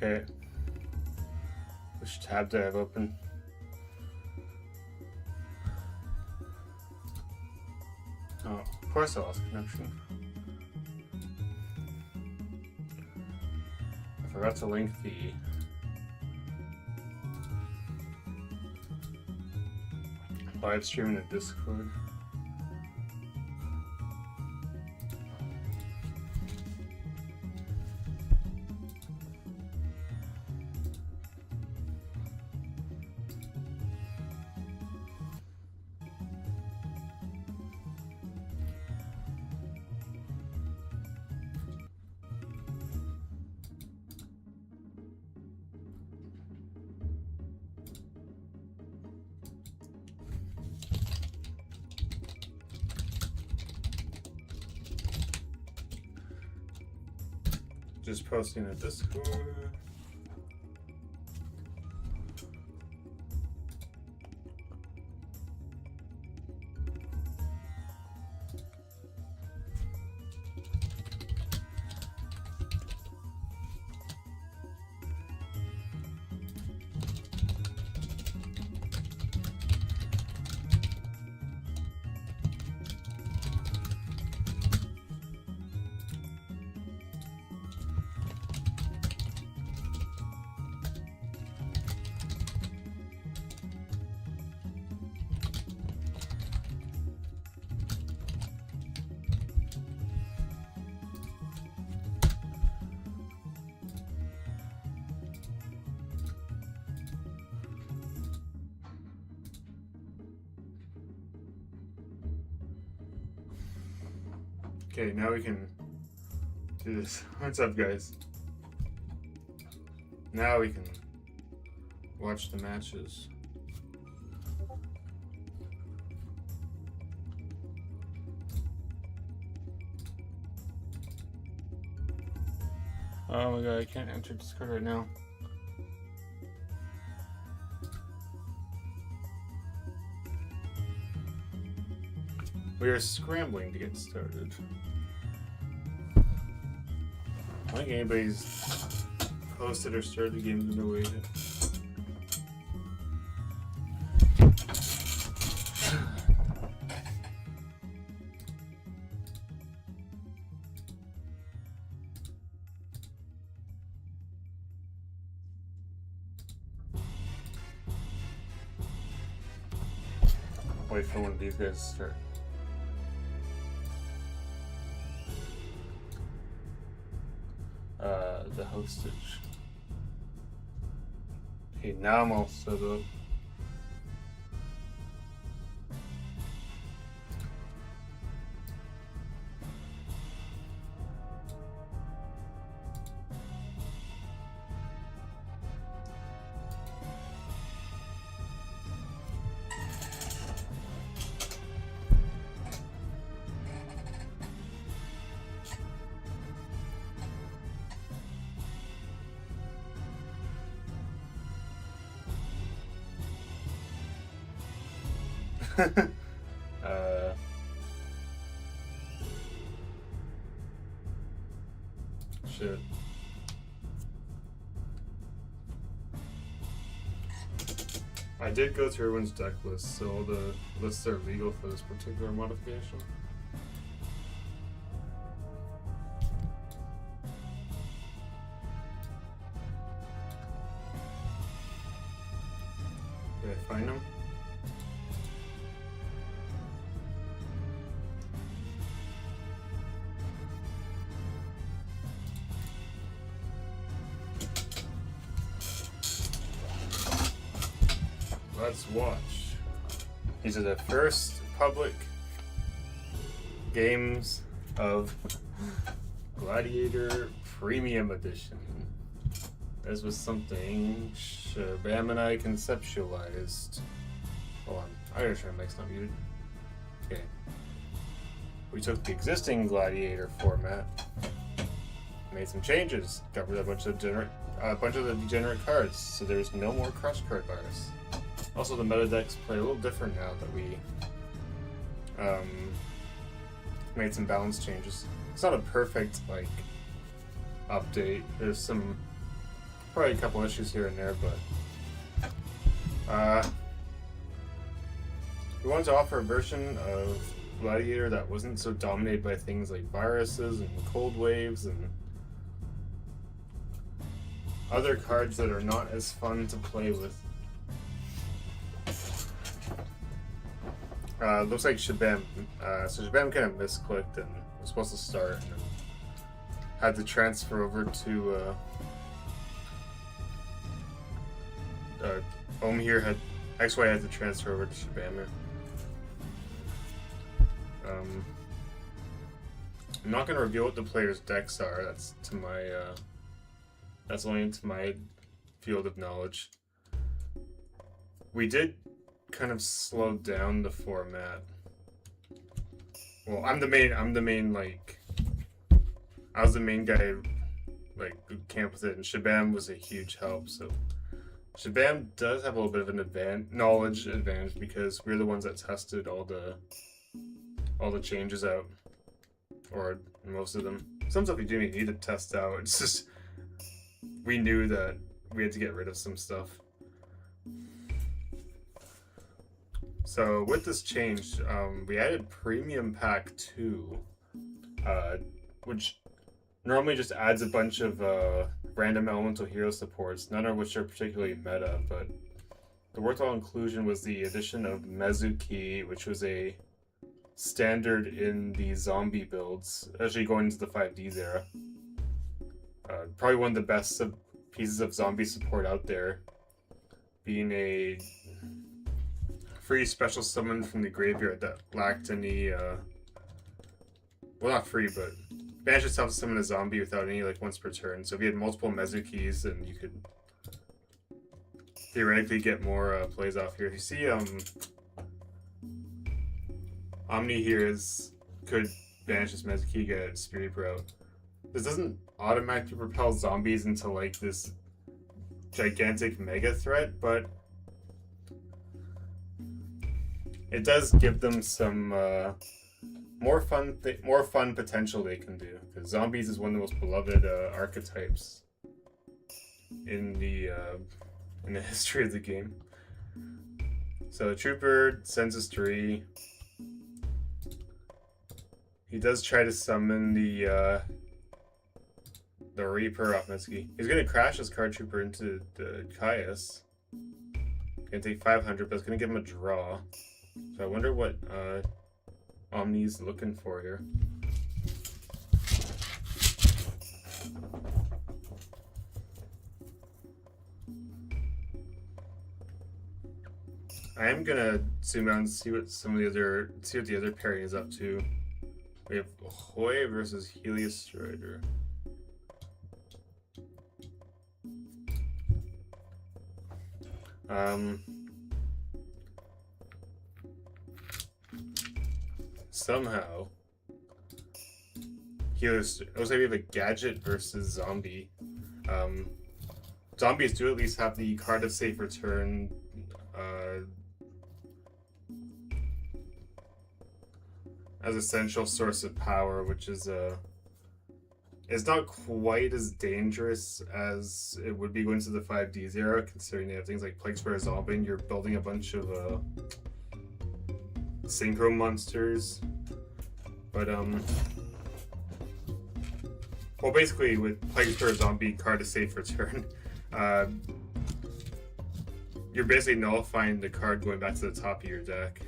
Okay. Which tab do I have open? Oh, of course I lost connection. I forgot to link the live stream in the Discord. Just posting a Discord. Okay, now we can do this. What's up, guys? Now we can watch the matches. Oh my god, I can't enter Discord right now. We are scrambling to get started. I don't think anybody's posted or started the game in the way yet. Wait for one of these guys to start. The hostage. Okay, now I'm all set up. Shit. I did go through everyone's deck list, so all the lists are legal for this particular modification. Did I find them? Let's watch. These are the first public games of Gladiator Premium Edition. This was something Shabam and I conceptualized. Hold on, I gotta turn the mic's not muted. Okay. We took the existing Gladiator format, made some changes, got rid of a bunch of the degenerate cards, so there's no more crush card virus. Also, the meta decks play a little different now that we made some balance changes. It's not a perfect update. There's some probably a couple issues here and there, but we wanted to offer a version of Gladiator that wasn't so dominated by things like viruses and cold waves and other cards that are not as fun to play with. Looks like Shabam. So Shabam kind of misclicked and was supposed to start and then had to transfer over to Ohm here had XY had to transfer over to Shabam. I'm not going to reveal what the players' decks are. That's to my that's only into my field of knowledge. We did kind of slow down the format. Well, I'm the main like I was the main guy like who camped with it, and Shabam was a huge help. So Shabam does have a little bit of an knowledge advantage because we're the ones that tested all the changes out, or most of them. Some stuff we didn't even need to test out. It's just we knew that we had to get rid of some stuff. So with this change, we added Premium Pack 2, which normally just adds a bunch of random elemental hero supports, none of which are particularly meta, but the worthwhile inclusion was the addition of Mezuki, which was a standard in the zombie builds, actually going into the 5Ds era. Probably one of the best pieces of zombie support out there, being a free special summon from the graveyard that lacked any, well, not free, but banish itself to summon a zombie without any like once per turn. So if you had multiple Mezukis, then you could theoretically get more plays off here. You see, Omni here could banish this Mezuki, get a Spirit Route. This doesn't automatically propel zombies into like this gigantic mega threat, but it does give them some more fun potential they can do. Because zombies is one of the most beloved archetypes in the history of the game. So Trooper sends us 3. He does try to summon the Reaper off Mezuki. He's gonna crash his card Trooper into the Caius. Gonna take 500, but it's gonna give him a draw. So I wonder what Omni's looking for here. I am gonna zoom out and see what the other pairing is up to. We have Hoy versus Helios Strider. Somehow, Helios. It looks like we have a Gadget versus Zombie. Zombies do at least have the card of safe return. As essential source of power, which is it's not quite as dangerous as it would be going to the 5Ds era, considering they have things like Plague Spreader Zombie, and you're building a bunch of synchro monsters. But well, basically with Plague Spreader Zombie card of safe return, you're basically nullifying the card going back to the top of your deck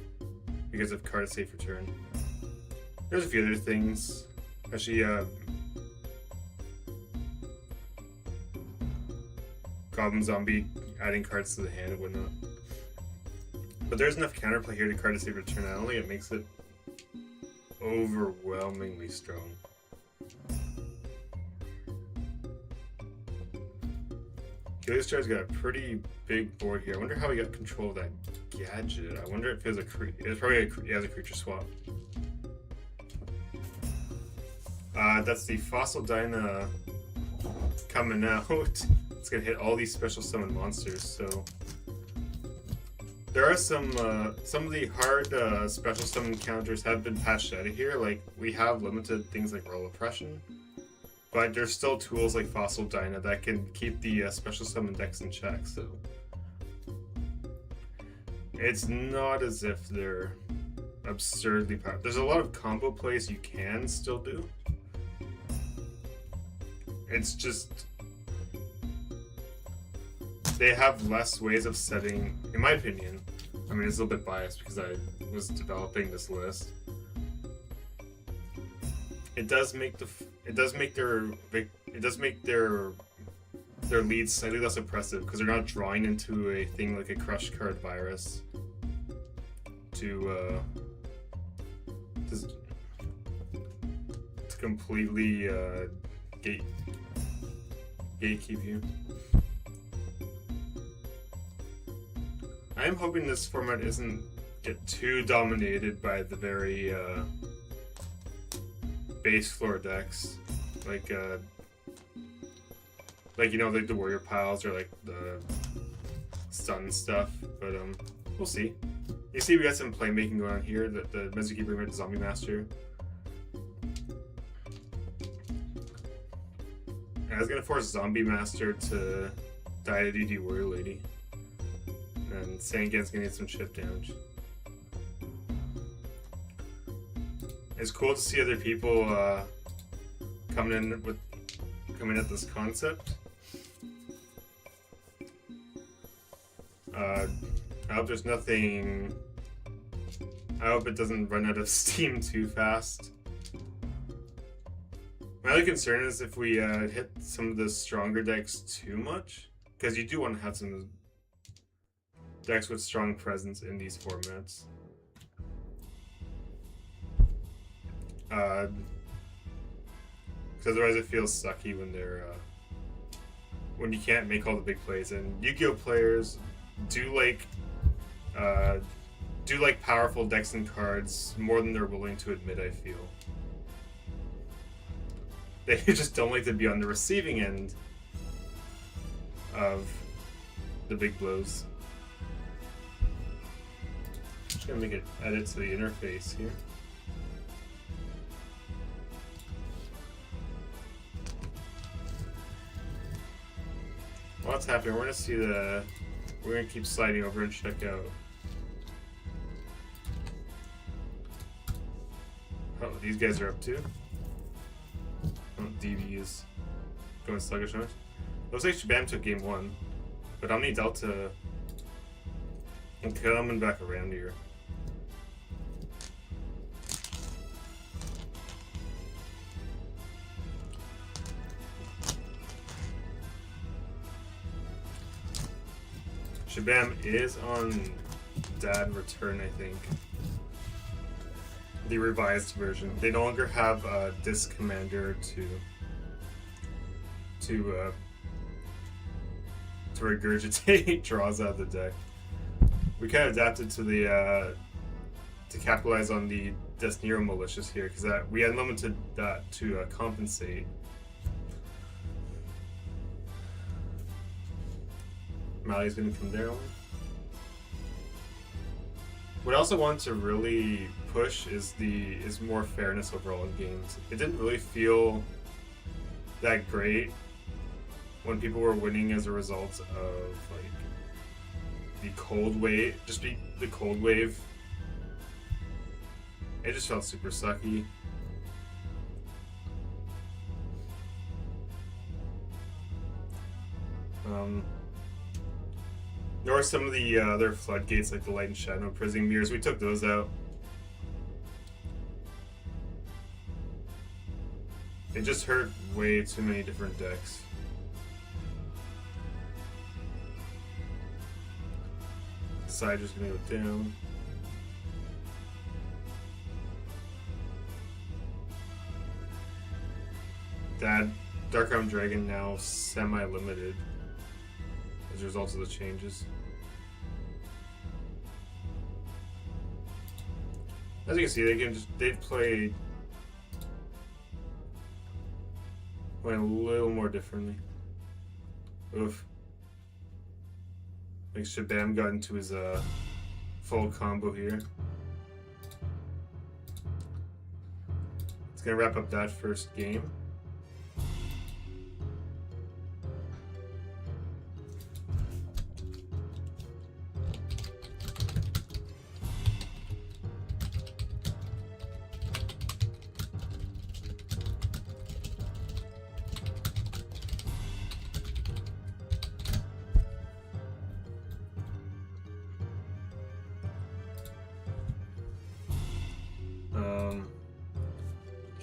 because of card of safe return. There's a few other things. Actually, Goblin Zombie adding cards to the hand and whatnot. But there's enough counterplay here to card to save return. I don't think it makes it overwhelmingly strong. Helios Strider's got a pretty big board here. I wonder how he got control of that Gadget. I wonder if he has he has a creature swap. That's the Fossil Dyna coming out. It's gonna hit all these special summon monsters. So there are some of the hard special summon counters have been patched out of here. Like we have limited things like Roll Oppression, but there's still tools like Fossil Dyna that can keep the special summon decks in check, so it's not as if they're absurdly powerful. There's a lot of combo plays you can still do. It's just they have less ways of setting, in my opinion. I mean, it's a little bit biased because I was developing this list. It does make their leads slightly less oppressive because they're not drawing into a thing like a crush card virus to completely gatekeep you. I am hoping this format isn't get too dominated by the very base floor decks, like you know, like the warrior piles or like the stun stuff. But we'll see. You see, we got some playmaking going on here. The Mizuki bring Zombie Master. I was gonna force Zombie Master to die to DD Warrior Lady. And Sangan's gonna get some chip damage. It's cool to see other people coming at this concept. I hope there's nothing. I hope it doesn't run out of steam too fast. My other concern is if we hit some of the stronger decks too much, because you do want to have some decks with strong presence in these formats. Because otherwise it feels sucky when they're when you can't make all the big plays. And Yu-Gi-Oh players do like powerful decks and cards more than they're willing to admit, I feel. They just don't like to be on the receiving end of the big blows. Just gonna make an edit to the interface here. What's happening? We're gonna see the. We're gonna keep sliding over and check out. Oh, these guys are up too. Oh, DB is going sluggish on it. Looks like Shabam took game 1, but Omni Delta and coming back around here. Shabam is on Dad Return, I think. The revised version. They no longer have a Disc Commander to regurgitate draws out of the deck. We kind of adapted to the to capitalize on the Desnero malicious here, because we unlimited that to compensate. Mali's gonna come down. What I also want to really push is more fairness overall in games. It didn't really feel that great when people were winning as a result of like the cold wave. The cold wave. It just felt super sucky. There were some of the other floodgates, like the Light and Shadow Prism Mirrors. We took those out. It just hurt way too many different decks. Side just gonna go down. That Dark Arm Dragon now semi-limited as a result of the changes. As you can see, they've played a little more differently. Oof. Like Shabam got into his full combo here. It's gonna wrap up that first game.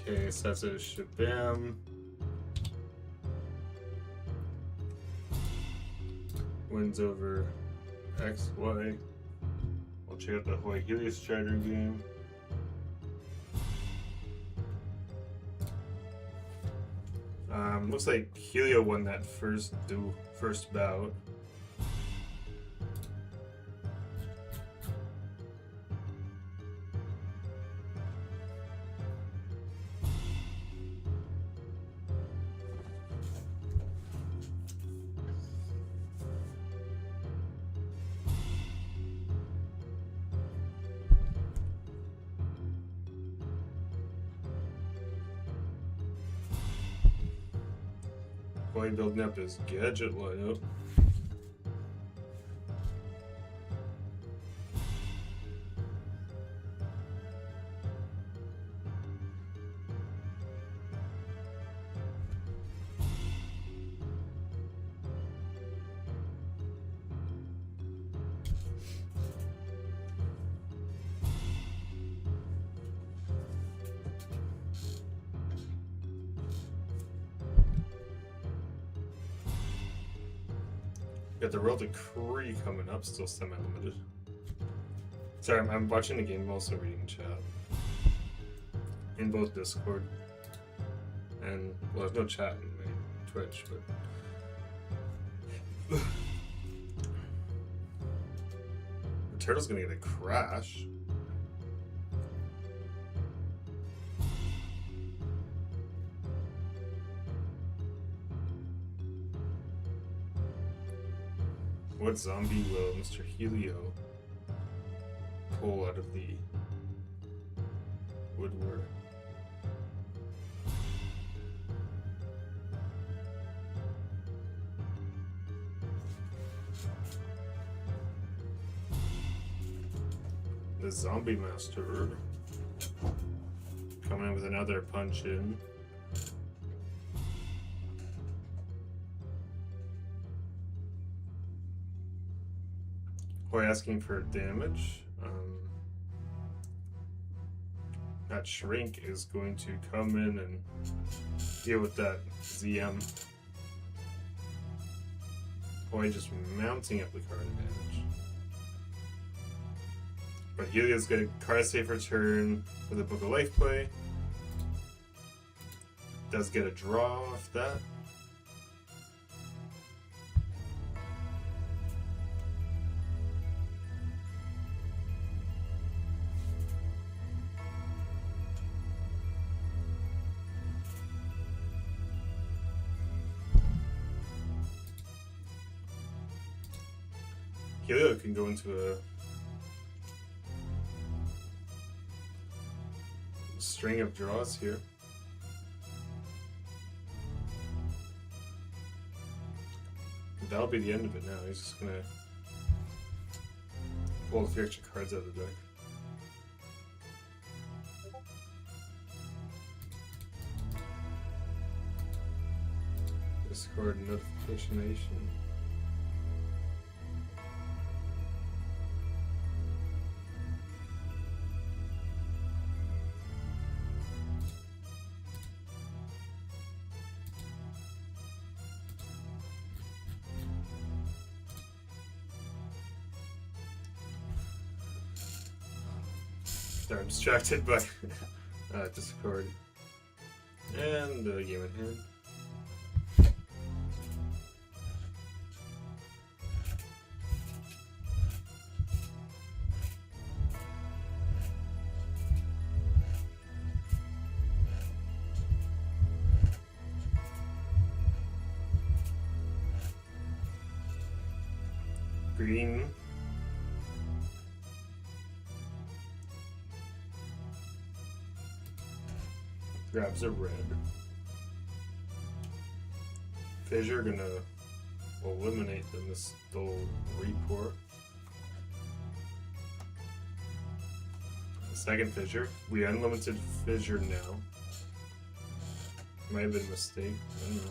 Okay, so that's a shabam. Wins over XY. We'll check out the Hawaii Helios Strider game. Looks like Helio won that first bout. While building up his gadget lineup. Got the World Decree coming up, still semi-limited. Sorry, I'm watching the game, I'm also reading chat. In both Discord. And, well, there's no chat in my Twitch, but... the turtle's gonna get a crash. What zombie will Mr. Helio pull out of the woodwork? The Zombie Master coming in with another punch in. Boy asking for damage. That Shrink is going to come in and deal with that ZM. Boy just mounting up the card advantage. But Helio's got a card safe return for the Book of Life play. Does get a draw off that. Helio can go into a string of draws here. That'll be the end of it now. He's just gonna pull a few extra cards out of the deck. Discord notification. Sorry, I'm distracted by Discord and the game at hand. Green. Grabs a red. Fissure gonna eliminate the Mistle Report. The second Fissure. We unlimited Fissure now. Might have been a mistake. I don't know.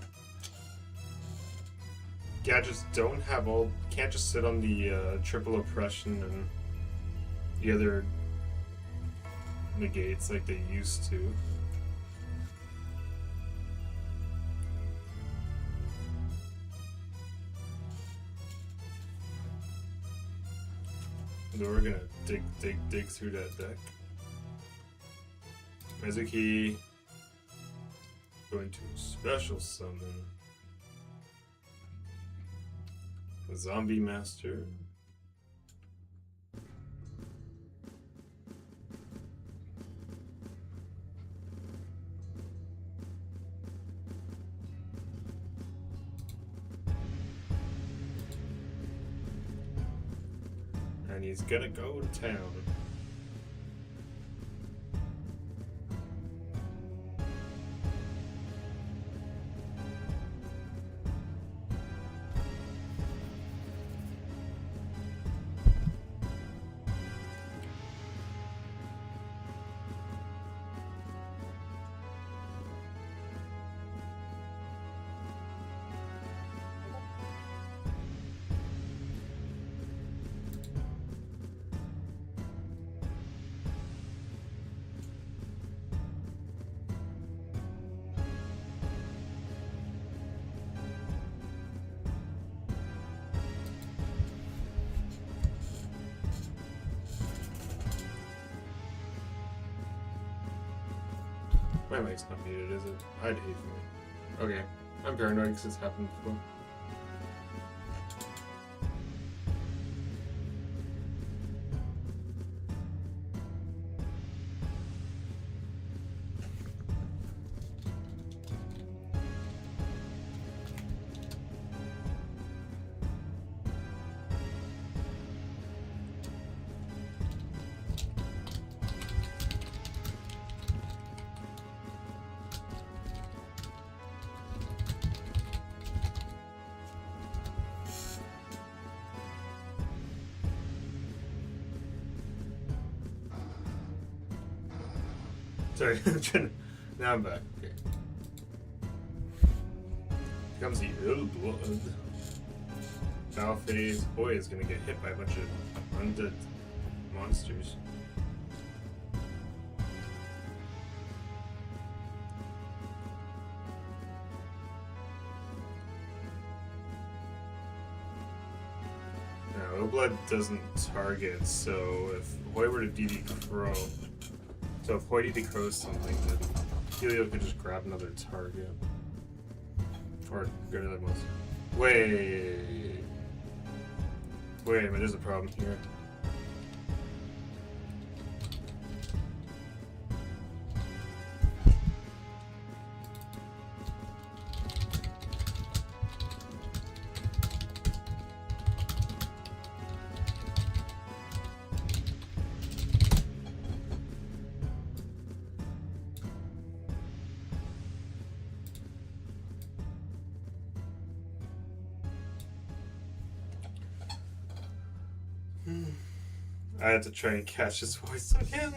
Gadgets don't have all. Can't just sit on the triple oppression and the other negates like they used to. Then we're gonna dig through that deck. Mizuki going to special summon the Zombie Master. And he's gonna go to town. My mic's not muted, is it? I'd hate for me. Okay, I'm paranoid because it's happened before. Sorry, now I'm back. Okay. Here comes the ill blood. Foul phase. Boy is gonna get hit by a bunch of undead monsters. Now, ill blood doesn't target, so if Hoy were to DD Crow. So if Hoy decrows something, then Helio could just grab another target. Or go to that monster. Wait a minute, there's a problem here. I had to try and catch his voice again.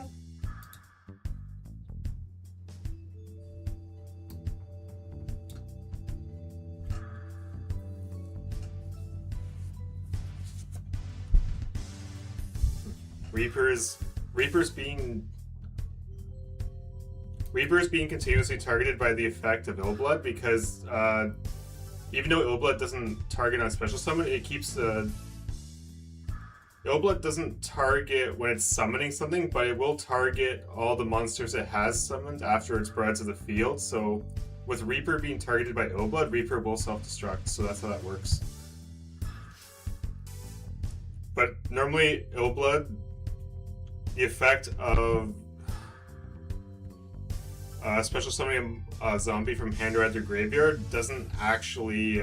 Reaper's being continuously targeted by the effect of Illblood because even though Illblood doesn't target on special summon, it keeps Illblood doesn't target when it's summoning something, but it will target all the monsters it has summoned after it's brought to the field. So with Reaper being targeted by Illblood, Reaper will self-destruct, so that's how that works. But normally Illblood, the effect of special summoning a zombie from hand or at their graveyard doesn't actually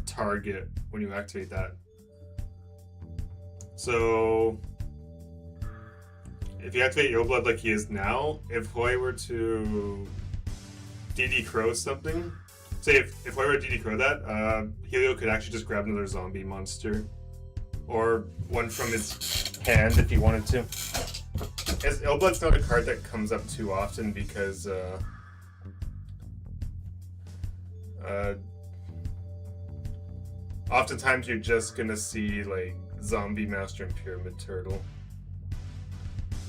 target when you activate that. So, if you activate Illblood like he is now, if Hoy were to DD Crow something, say if Hoy were to DD Crow that, Helio could actually just grab another zombie monster. Or one from his hand if he wanted to. As Illblood's not a card that comes up too often because, oftentimes you're just gonna see, like, Zombie Master and Pyramid Turtle.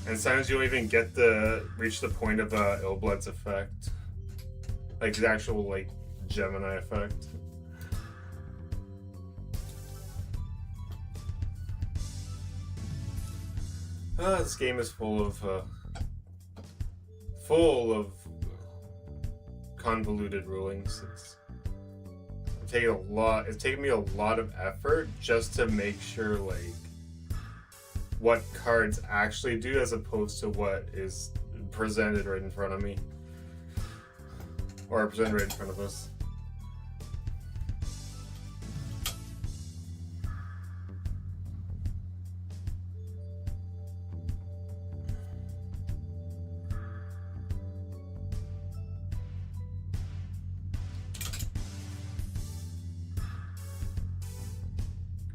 And sometimes you don't even get reach the point of Illblood's effect. Like the actual, like, Gemini effect. This game is full of convoluted rulings. It's taken me a lot of effort just to make sure like what cards actually do as opposed to what is presented right in front of me. Or presented right in front of us.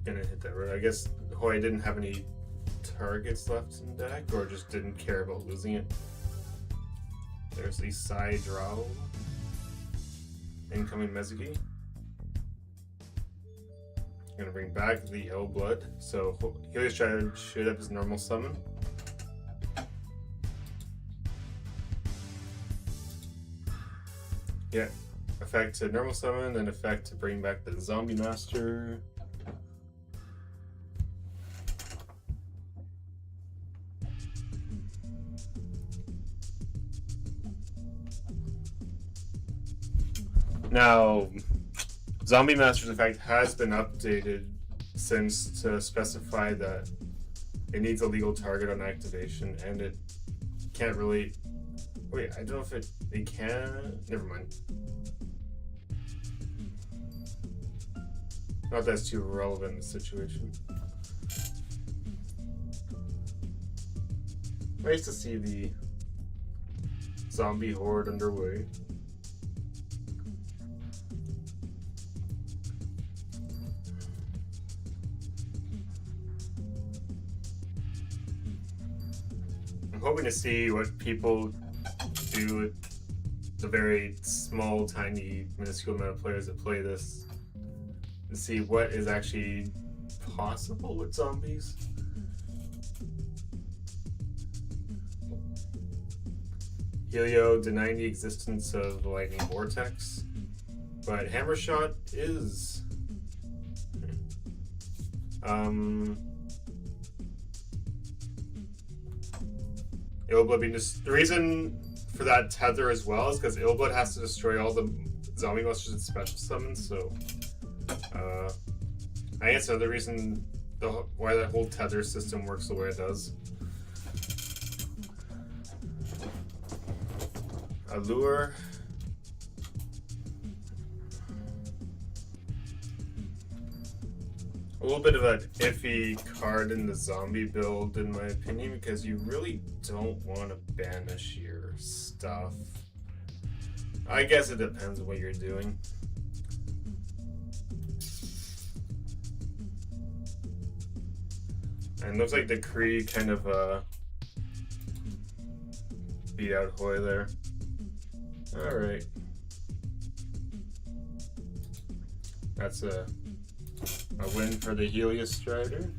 Gonna hit that right. I guess Hoy didn't have any targets left in deck, or just didn't care about losing it. There's the side draw. Incoming Mezuki. Gonna bring back the Ill Blood. So Helios should have his normal summon. Yeah. Effect to normal summon, then effect to bring back the Zombie Master. Now, Zombie Master's effect has been updated since to specify that it needs a legal target on activation, and it can't really... Wait, I don't know if it can... Never mind. Not that's too relevant in the situation. Nice to see the zombie horde underway. Hoping to see what people do with the very small, tiny, minuscule amount of players that play this, and see what is actually possible with zombies. Helio denying the existence of the lightning vortex, but hammer shot is Illblood being the reason for that tether as well is because Illblood has to destroy all the zombie monsters and special summons, so I think it's another reason why that whole tether system works the way it does. Allure. A little bit of an iffy card in the zombie build, in my opinion, because you really don't want to banish your stuff. I guess it depends on what you're doing. And it looks like the Kree kind of beat out Hoy there. Alright. That's a win for the Helios Strider.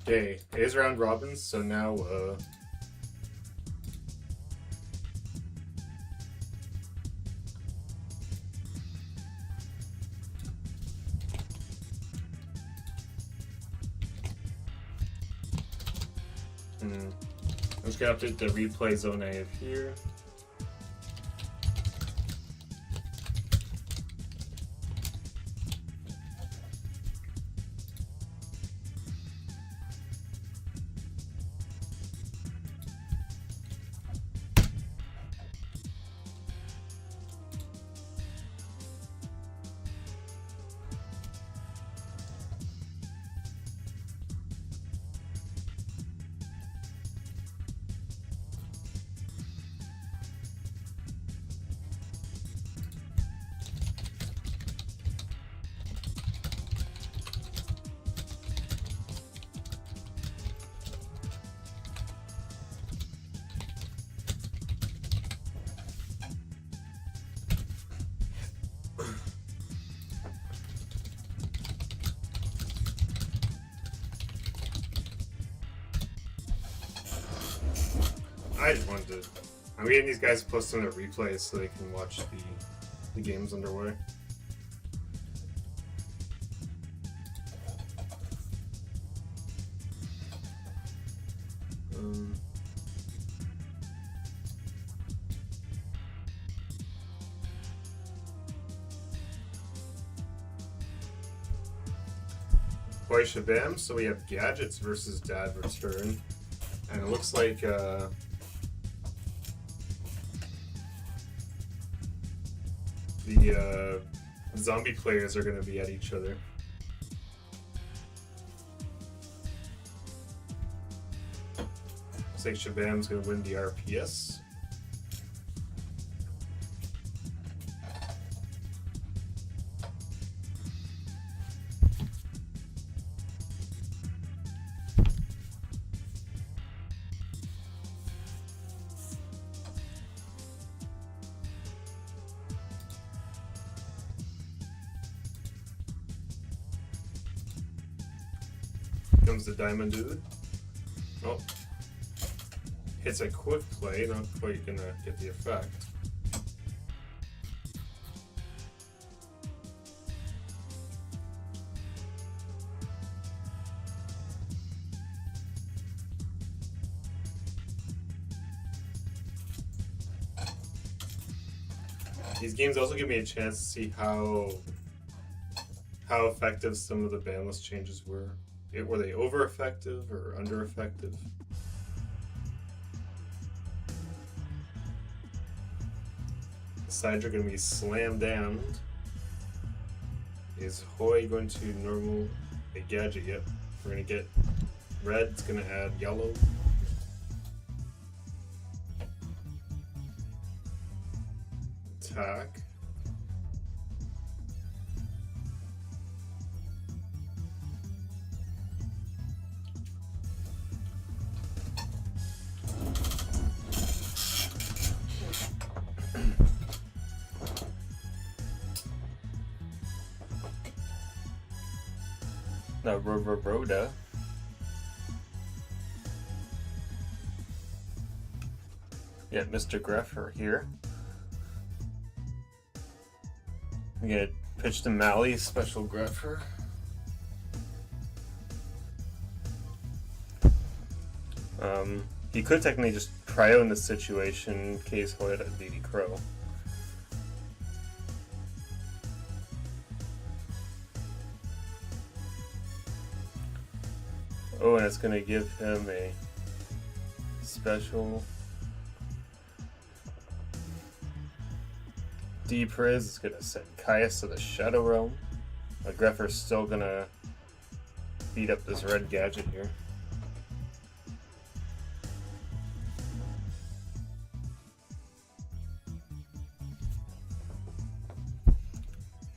Okay, it is round robin, so now I'm just gonna update the replay zone I have here. I just wanted to. I'm getting these guys to post on their replays so they can watch the games underway. Boy Shabam, so we have Gadgets versus Dad Return. And it looks like the zombie players are going to be at each other. Looks like Shabam's going to win the RPS. Comes the Diamond Dude. Oh. Hits a quick play, not quite gonna get the effect. These games also give me a chance to see how effective some of the banlist changes were. Were they over effective or under effective? The sides are going to be slammed down. Is Hoy going to normal a gadget? Yep. We're going to get red, it's going to add yellow. Attack. Now Rhoda. Yeah, Mr. Greffer here. I'm gonna pitch to Mally, special Greffer. He could technically just cryo in this situation in case Hoyt had DD Crow. Oh, and it's gonna give him a special Depriz. It's gonna send Caius to the Shadow Realm. Greffer's still gonna beat up this red gadget here.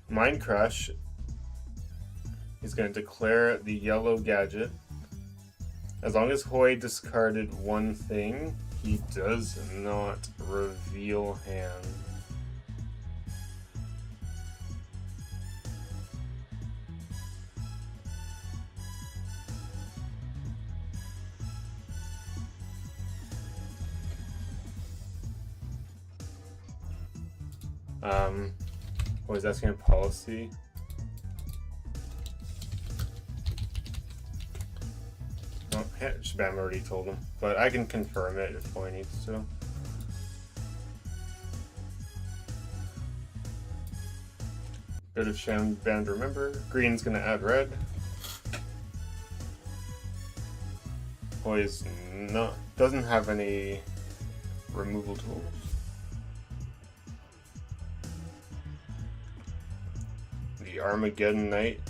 Mind Crush. He's gonna declare the yellow gadget. As long as Hoy discarded one thing, he does not reveal hand. Hoy's asking a policy. Oh, Shabam already told him, but I can confirm it if Hoy needs to. Bit of Shabam to remember. Green's gonna add red. Hoy's doesn't have any removal tools. The Armageddon Knight.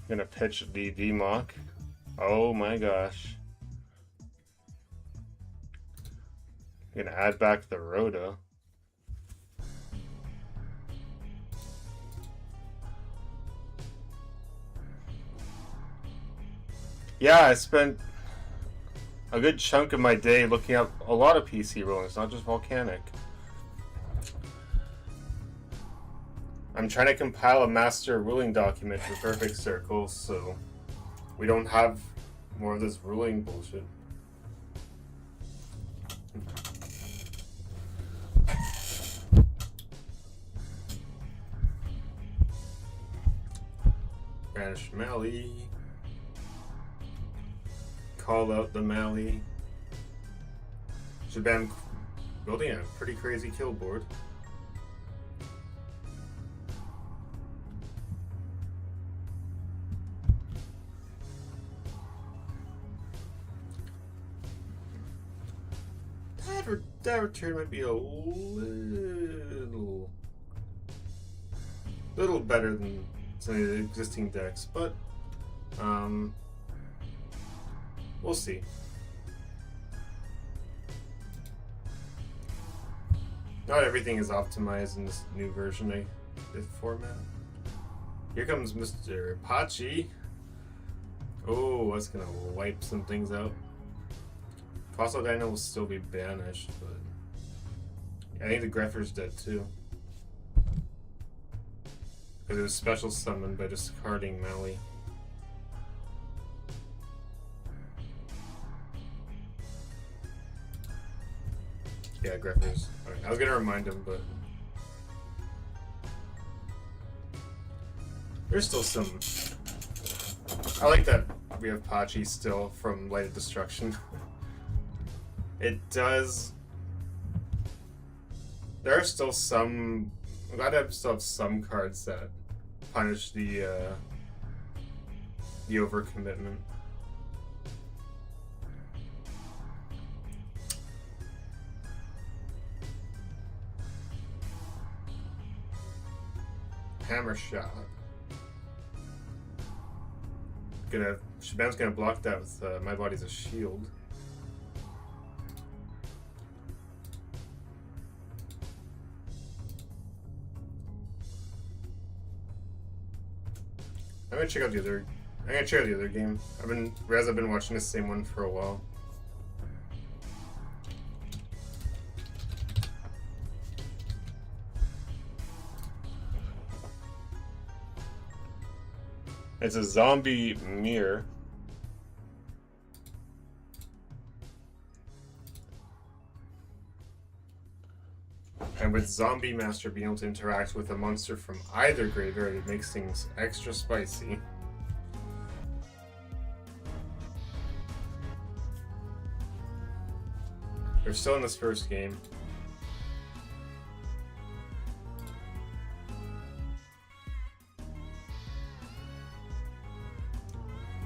Gonna pitch the VMOC. Oh my gosh. Gonna add back the Rhoda. Yeah, I spent a good chunk of my day looking up a lot of PC rulings, not just Volcanic. I'm trying to compile a master ruling document for Perfect Circle, so we don't have more of this ruling bullshit. Banish Mally. Call out the Mally. Shabam building a pretty crazy kill board. That return might be a little better than some of the existing decks, but we'll see. Not everything is optimized in this new version of this format. Here comes Mr. Pachi. Oh, that's gonna wipe some things out. Fossil Dino will still be banished, but I think the Greffer's dead too. Because it was special summoned by discarding Mally. Yeah, Greffer's. Okay, I was gonna remind him, but there's still some. I like that we have Pachi still from Light of Destruction. It does. There are still some. I'm glad I still have some cards that punish the overcommitment. Hammer shot. Shabam's gonna block that with My Body's a Shield. I'm gonna check out the other game. I've been watching the same one for a while. It's a zombie mirror. And with Zombie Master being able to interact with a monster from either graveyard, it makes things extra spicy. They're still in this first game.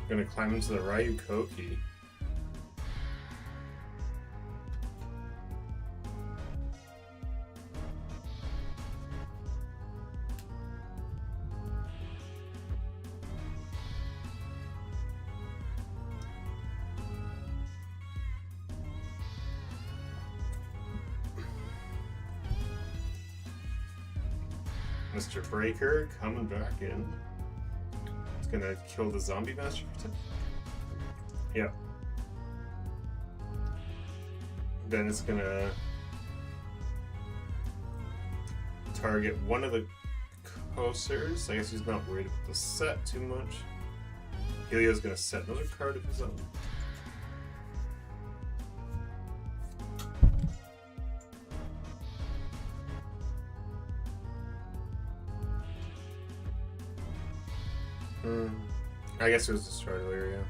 Gonna climb into the Ryu Koki. Mr. Breaker coming back in. It's gonna kill the Zombie Master. Yeah. Then it's gonna target one of the coasters. I guess he's not worried about the set too much. Helio's gonna set another card of his own. I guess it was destroyed earlier, yeah.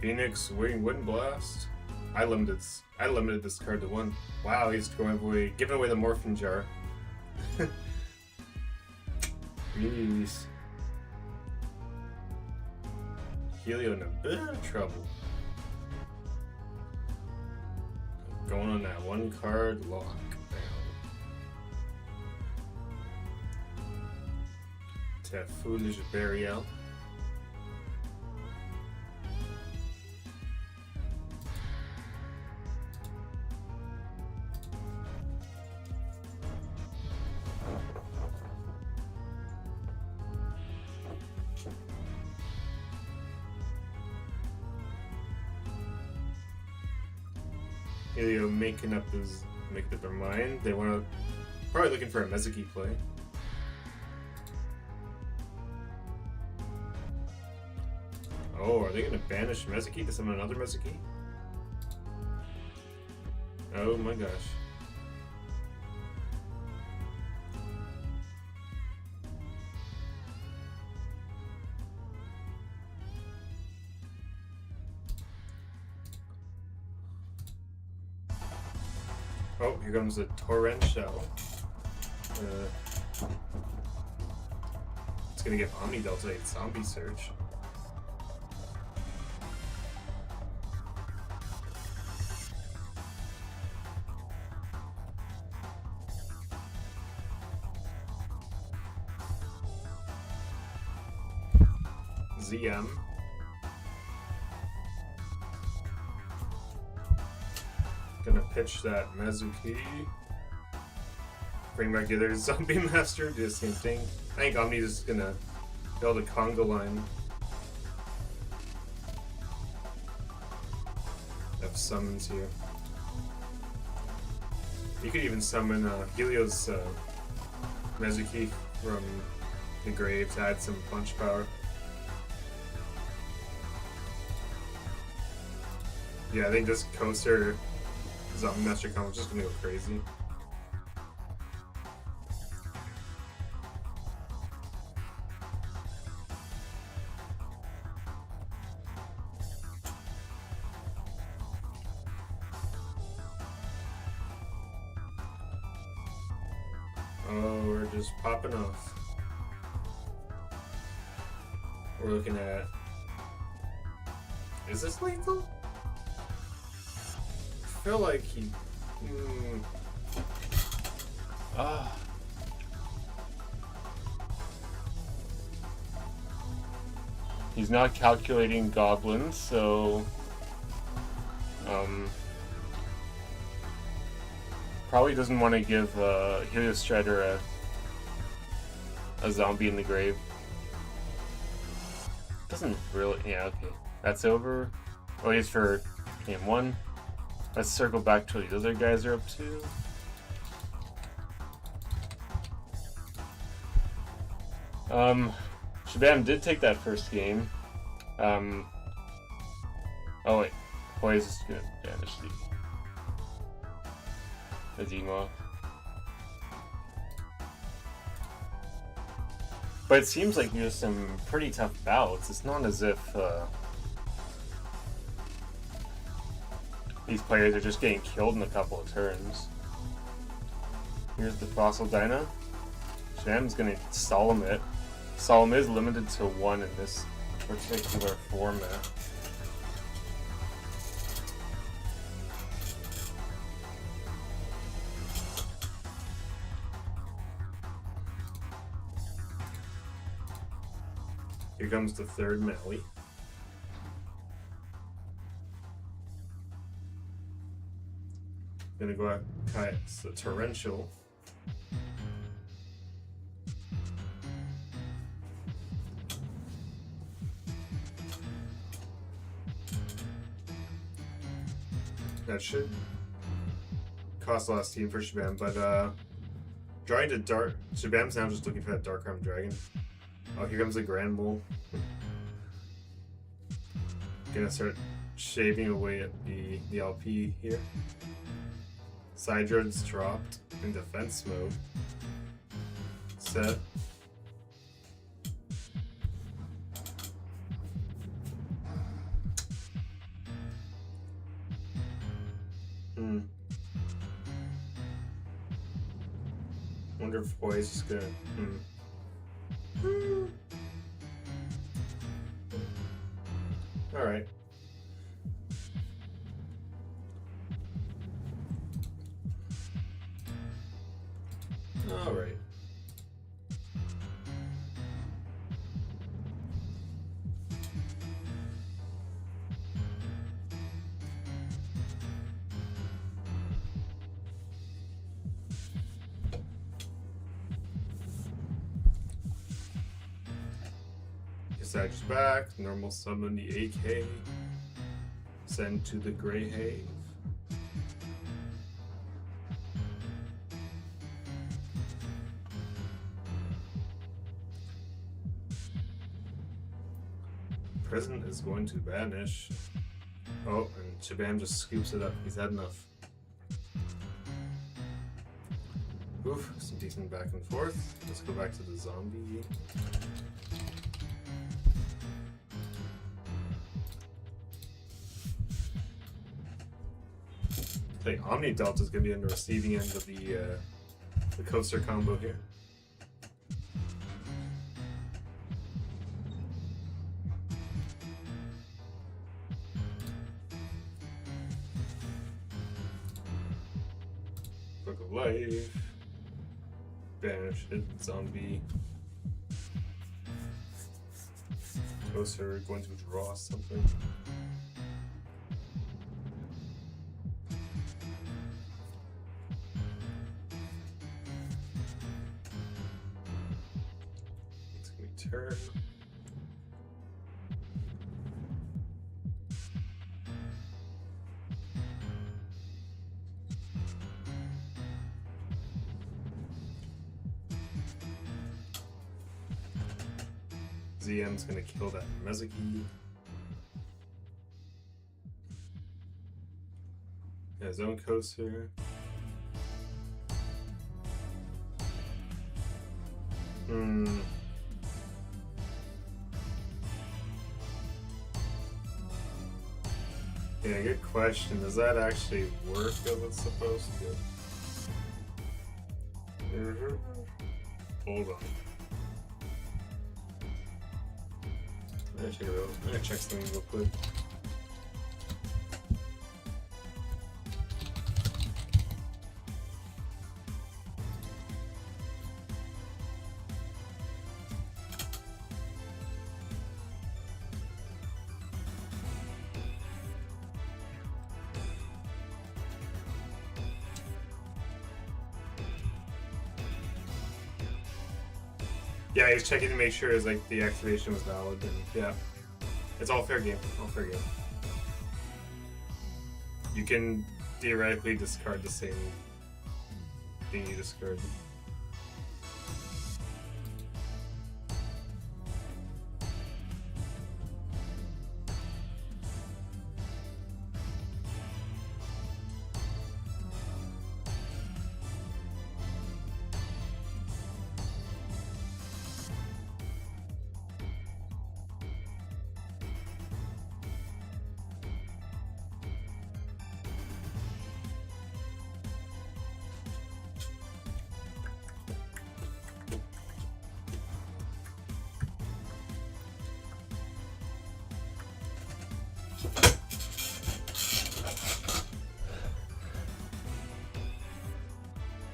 Phoenix Wing Wind Blast. I limited this card to one. Wow, he's giving away the Morphin Jar. Jeez. Helio in a bit of trouble. Going on that one card lock. To Foolish Burial. Helio making up their mind. They want to probably looking for a Mezuki play. Oh, are they going to banish Mezuki to summon another Mezuki? Oh my gosh. Oh, here comes a torrential. It's gonna give Omni Delta a zombie surge. ZM. Gonna pitch that Mezuki. Bring back the other Zombie Master, do the same thing. I think Omni's just gonna build a Conga line of summons here. You could even summon Helio's Mezuki from the grave to add some punch power. Yeah, I think this coaster Zombie Master combo is just gonna go crazy. Oh, we're just popping off. We're looking at... Is this lethal? I feel like he... He's not calculating goblins, so... Probably doesn't want to give Helios Strider a zombie in the grave. Doesn't really... Yeah, okay. That's over. Oh, he's for game 1. Let's circle back to what these other guys are up to. Shabam did take that first game. Oh wait. Poise is gonna banish the Zemo. But it seems like there's some pretty tough bouts. It's not as if these players are just getting killed in a couple of turns. Here's the Fossil Dyna. Sham's gonna Solemn it. Solemn is limited to 1 in this particular format. Here comes the third Maui. Gonna go out, it's the Torrential. That should cost a lot of steam for Shabam, but drawing to Dark. Shabam's now just looking for that Dark Arm Dragon. Oh, here comes the Grand Bull. Gonna start shaving away at the LP here. Sidroad's dropped in defense mode. Set. Wonder if Poise is gonna. Alright. Alright. Sage's back, normal summon the AK, send to the Grey Have. present is going to banish. Oh, and Shabam just scoops it up. He's had enough. Oof, some decent back and forth. Let's go back to the zombie. I think Omni Delta is going to be on the receiving end of the coaster combo here. Book of Life. Banish it, zombie. Coaster going to draw something. It's going to be turn. ZM's gonna kill that Mezuki. Yeah, zone coaster. Yeah, good question. Does that actually work as it's supposed to? Hold on. I'm gonna check something real quick. Yeah, he's checking to make sure his the activation was valid, and yeah, it's all fair game. All fair game. You can theoretically discard the same thing you discarded.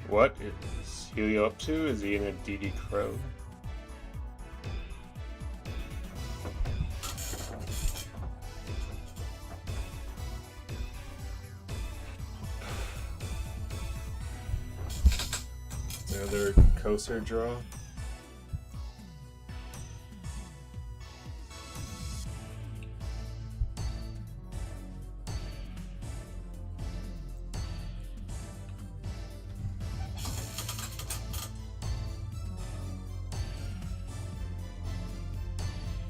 What is Helio up to? Is he in a DD Crow? Another coaster draw.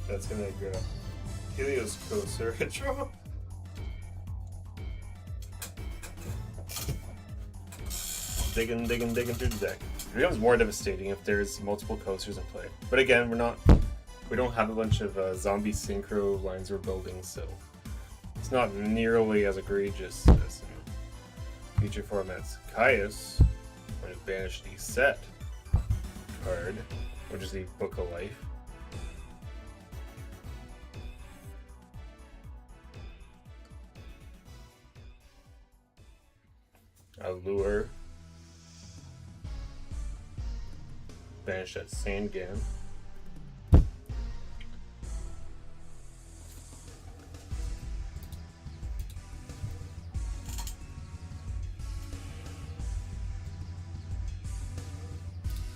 That's gonna grab Helio's coaster draw. Digging through the deck. It becomes more devastating if there's multiple coasters in play. But again, we don't have a bunch of zombie synchro lines we're building, so it's not nearly as egregious as in future formats. Caius, I'm going to banish the set card, which is the Book of Life. Allure. Banish that Sandgan.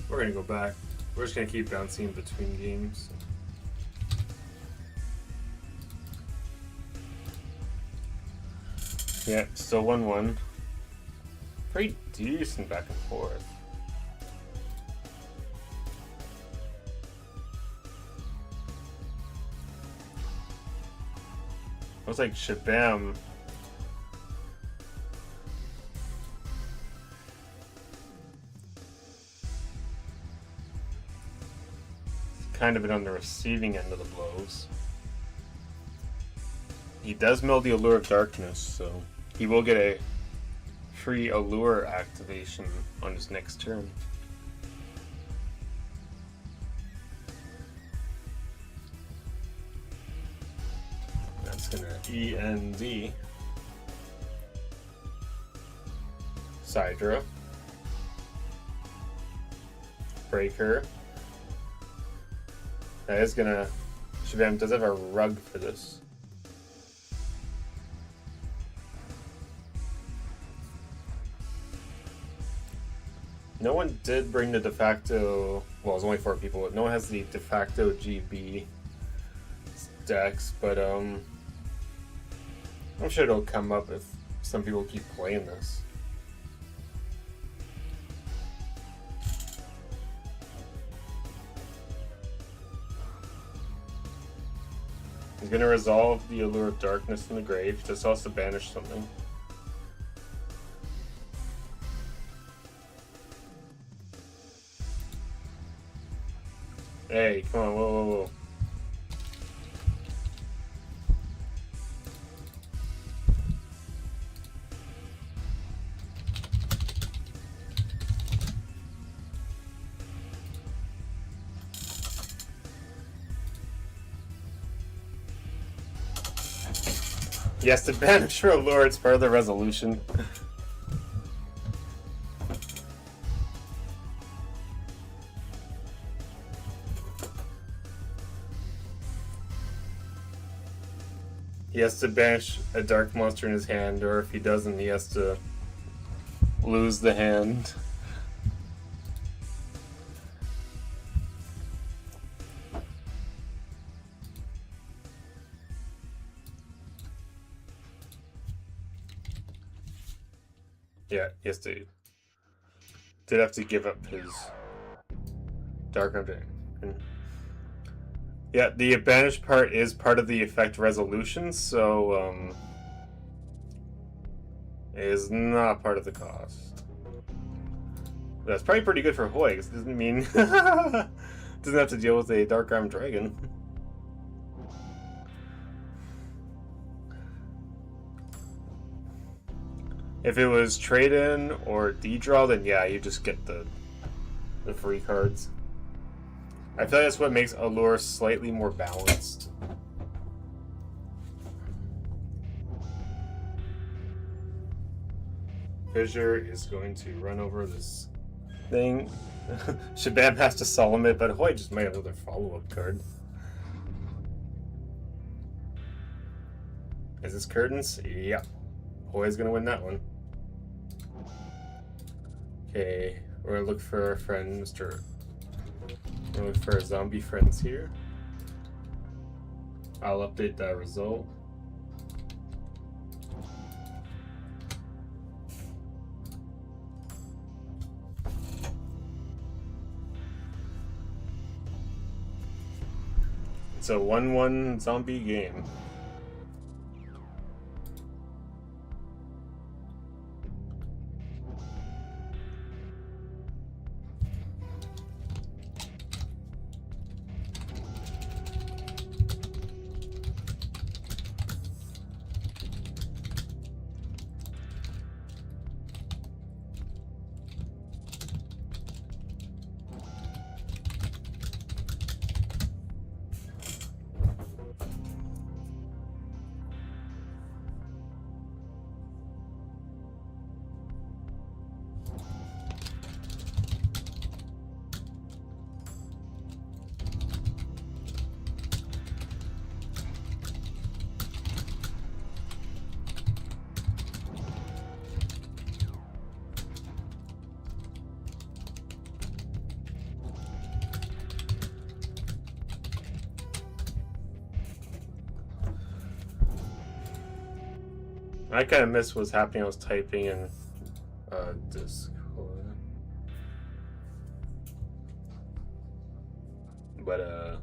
We're gonna go back. We're just gonna keep bouncing between games. Yeah, still 1-1. Pretty decent back and forth. looks like Shabam kind of been on the receiving end of the blows. He does mill the Allure of Darkness, so he will get a free Allure activation on his next turn. That's gonna END Sidra, Breaker. That is gonna. Shabam does have a rug for this. No one did bring the de facto. Well, it's only 4 people. But no one has the de facto GB decks, but I'm sure it'll come up if some people keep playing this. He's gonna resolve the Allure of Darkness in the grave. He just has to banish something. Hey, come on, whoa, whoa, whoa. Yes, to banish for Allure, it's part of the resolution. He has to banish a dark monster in his hand, or if he doesn't, he has to lose the hand. Yeah, he has to. Did have to give up his dark object. Yeah, the banished part is part of the effect resolution, so it is not part of the cost. That's probably pretty good for Hoy, because it doesn't mean doesn't have to deal with a Dark Arm Dragon. If it was trade-in or D-draw, then yeah, you just get the free cards. I feel like that's what makes Allure slightly more balanced. Fissure is going to run over this thing. Shabam has to solemn it, but Hoy just might have another follow-up card. Is this Curtains? Yeah. Hoy's gonna win that one. Okay, we're gonna look for our friend, Mr. We're looking for our zombie friends here. I'll update that result. It's a 1-1 zombie game. I kind of missed what's happening. I was typing in Discord. But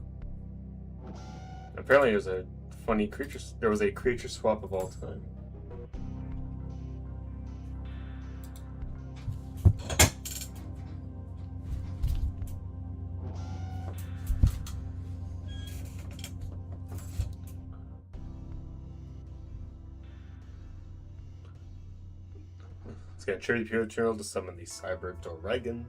apparently there's a funny creature. There was a creature swap of all time. It's gonna trigger the Pure Turtle to summon the Cyber Doregon.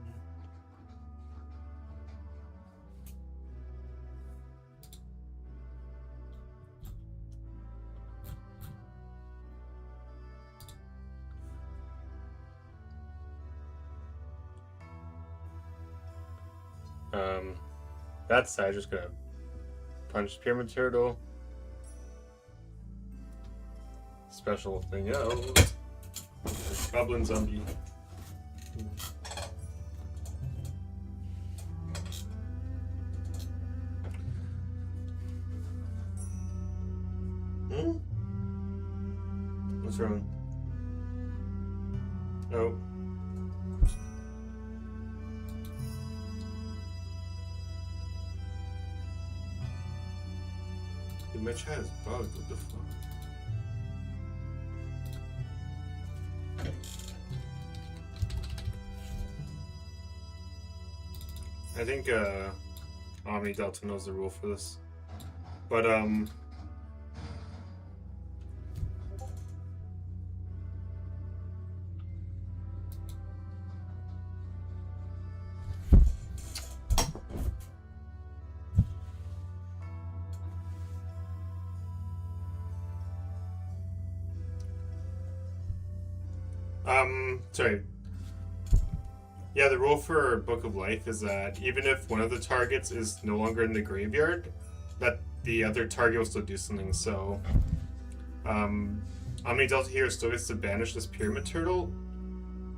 That side just gonna punch Pyramid Turtle. Special thing out. Goblin Zombie. What's wrong? Oh. Dude, my chat is bugged. What the fuck? I think Omni Delta knows the rule for this. But sorry. Yeah, the rule for Book of Life is that even if one of the targets is no longer in the graveyard, that the other target will still do something. So, Omni Delta here still gets to banish this Pyramid Turtle,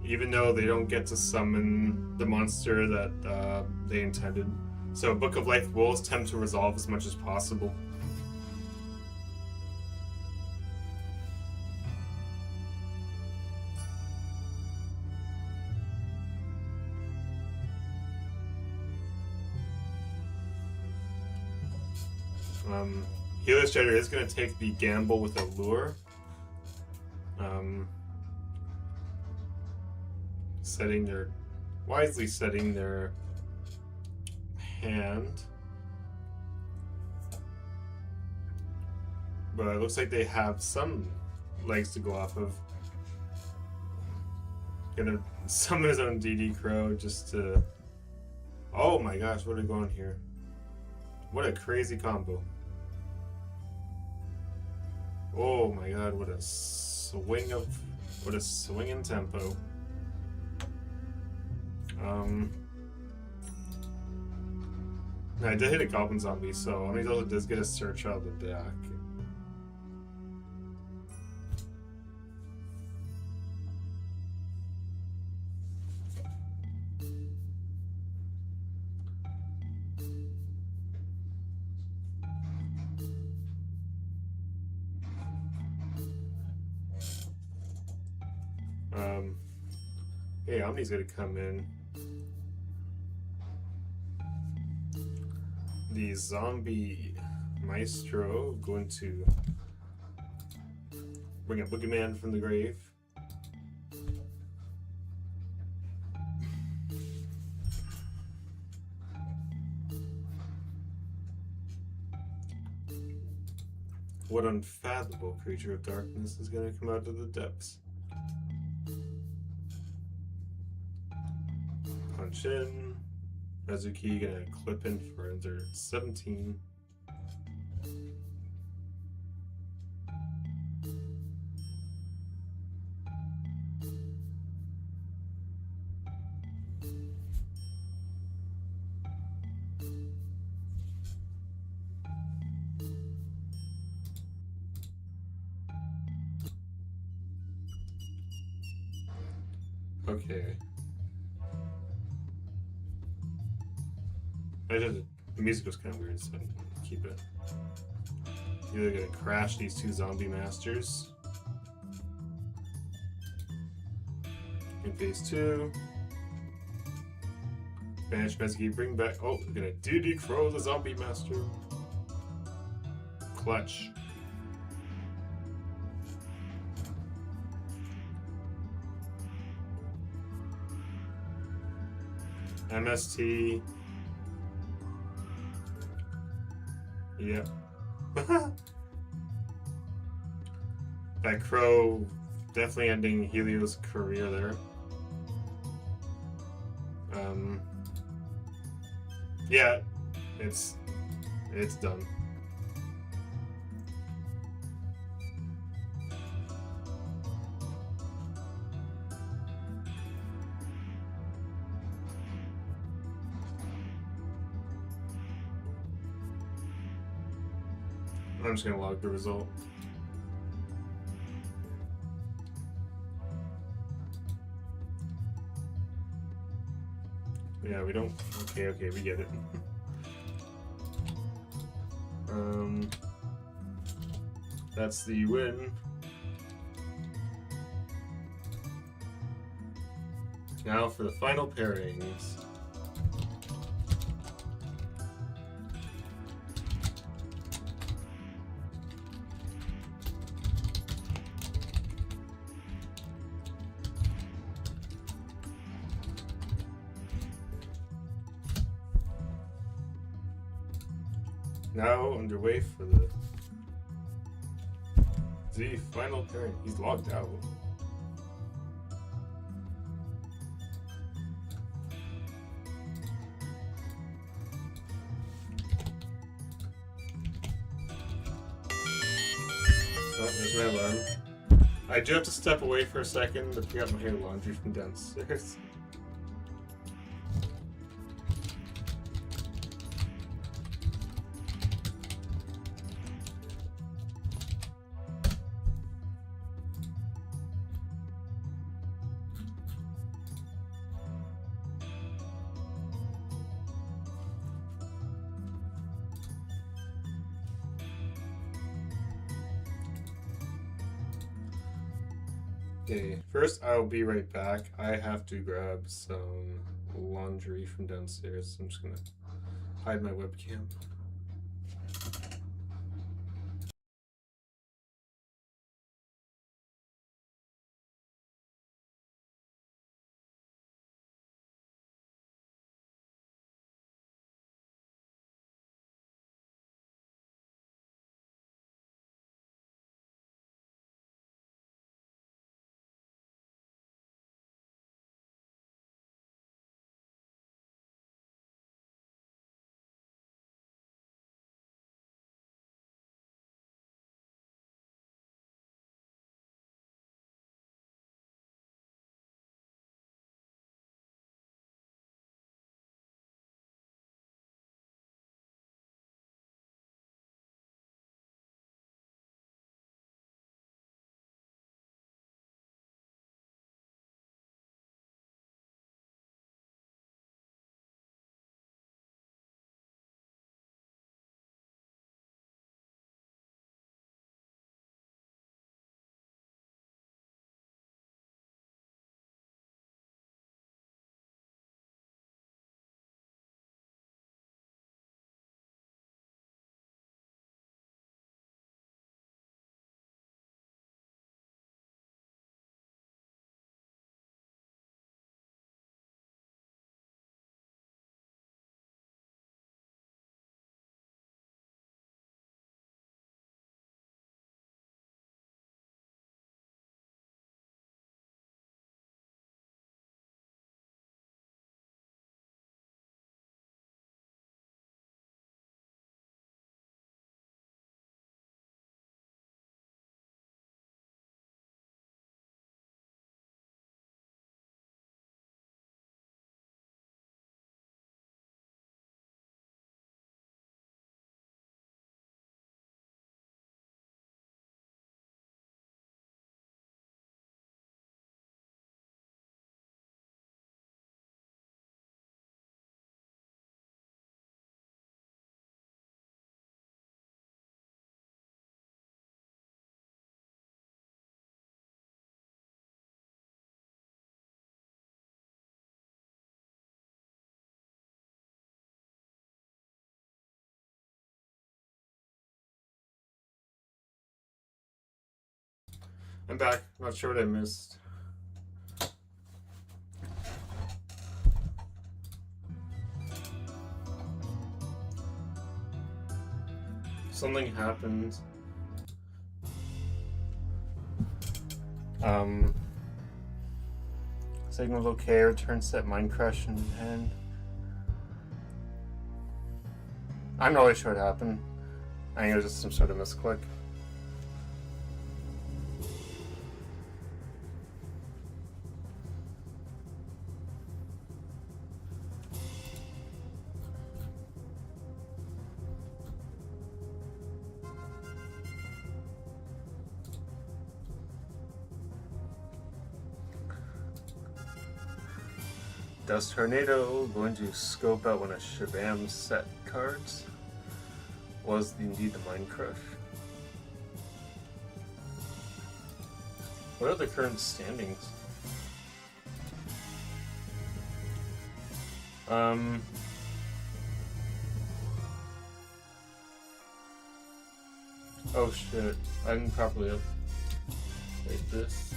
even though they don't get to summon the monster that they intended. So, Book of Life will attempt to resolve as much as possible. Healer's Trader is going to take the gamble with a lure. Wisely setting their hand. But it looks like they have some legs to go off of. Gonna summon his own DD Crow just to... Oh my gosh, what are we going here? What a crazy combo. Oh my god, what a swing in tempo. I did hit a Goblin Zombie, so Omni Delta does get a search out of the deck. Hey, Omni's gonna come in. The Zombie Maestro going to bring a Boogeyman from the grave. What unfathomable creature of darkness is going to come out of the depths? Punch in. Azuki gonna clip in for under 17. Okay. The music was kind of weird, so I didn't keep it. Either gonna crash these two Zombie Masters in phase 2. Banish Messi, bring back. Oh, we're gonna DD Crow the Zombie Master. Clutch. MST. Yep. That Crow definitely ending Helio's career there. Yeah, it's done. I'm just gonna log the result. Yeah, we don't. Okay, we get it. That's the win. Now for the final pairings. Now underway for the final pairing. He's logged out. Oh, there's my alarm. I do have to step away for a second to pick up my hair laundry from downstairs. Okay, first I'll be right back. I have to grab some laundry from downstairs. I'm just gonna hide my webcam. I'm back. Not sure what I missed. something happened. Signal's okay, return set, mind crush in hand. I'm not really sure what happened. I think it was just some sort of misclick. Dust Tornado, going to scope out when a Shabam set cards. Was indeed the Mind Crush. What are the current standings? Oh shit, I didn't properly update this.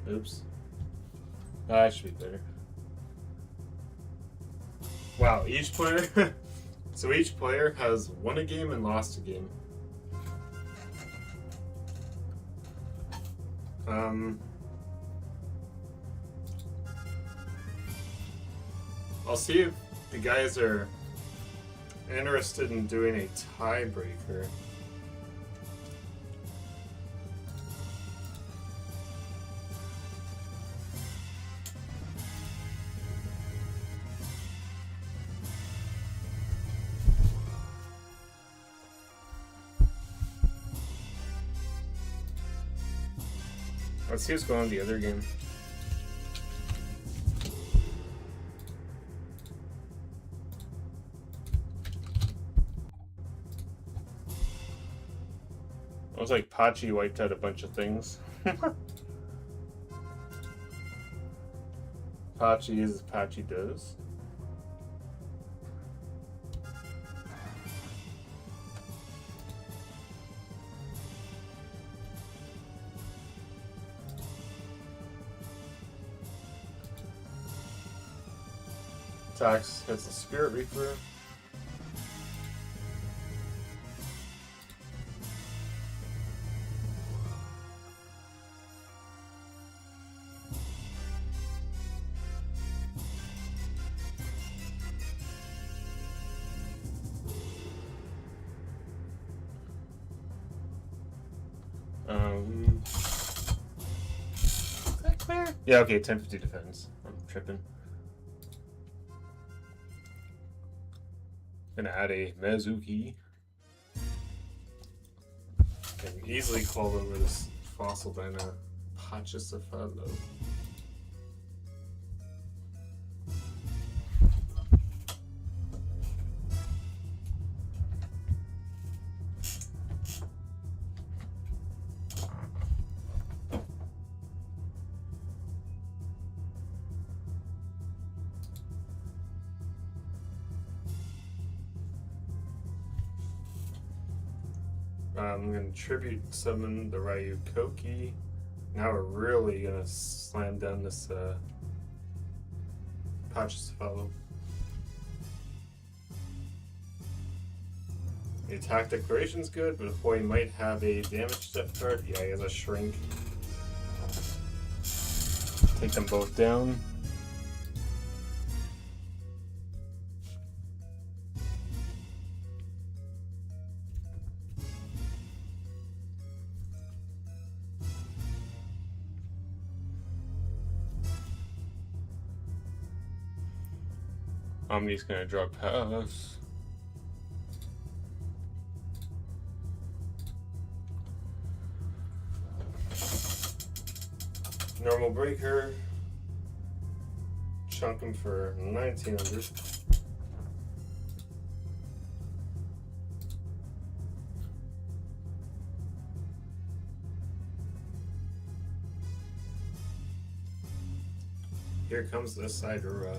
Oops. That should be better. Wow, each player... So each player has won a game and lost a game. I'll see if the guys are interested in doing a tiebreaker. Let's see what's going on in the other game. It was like Pachi wiped out a bunch of things. Pachi is as Pachi does. Attacks hits the Spirit Reaper. Is that clear? Yeah, okay, 1050 defense. I'm tripping. Gonna add a Mezuki. Can easily call over this Fossil Dyna Pachyscephalo. I'm going to tribute summon the Ryu Koki. Now we're really going to slam down this Pachyscephalo. The attack declaration's good, but if boy might have a damage step card, yeah, he has a shrink. Take them both down. Omni's gonna draw pass. Normal breaker. Chunk him for 1900. Here comes the Sidera.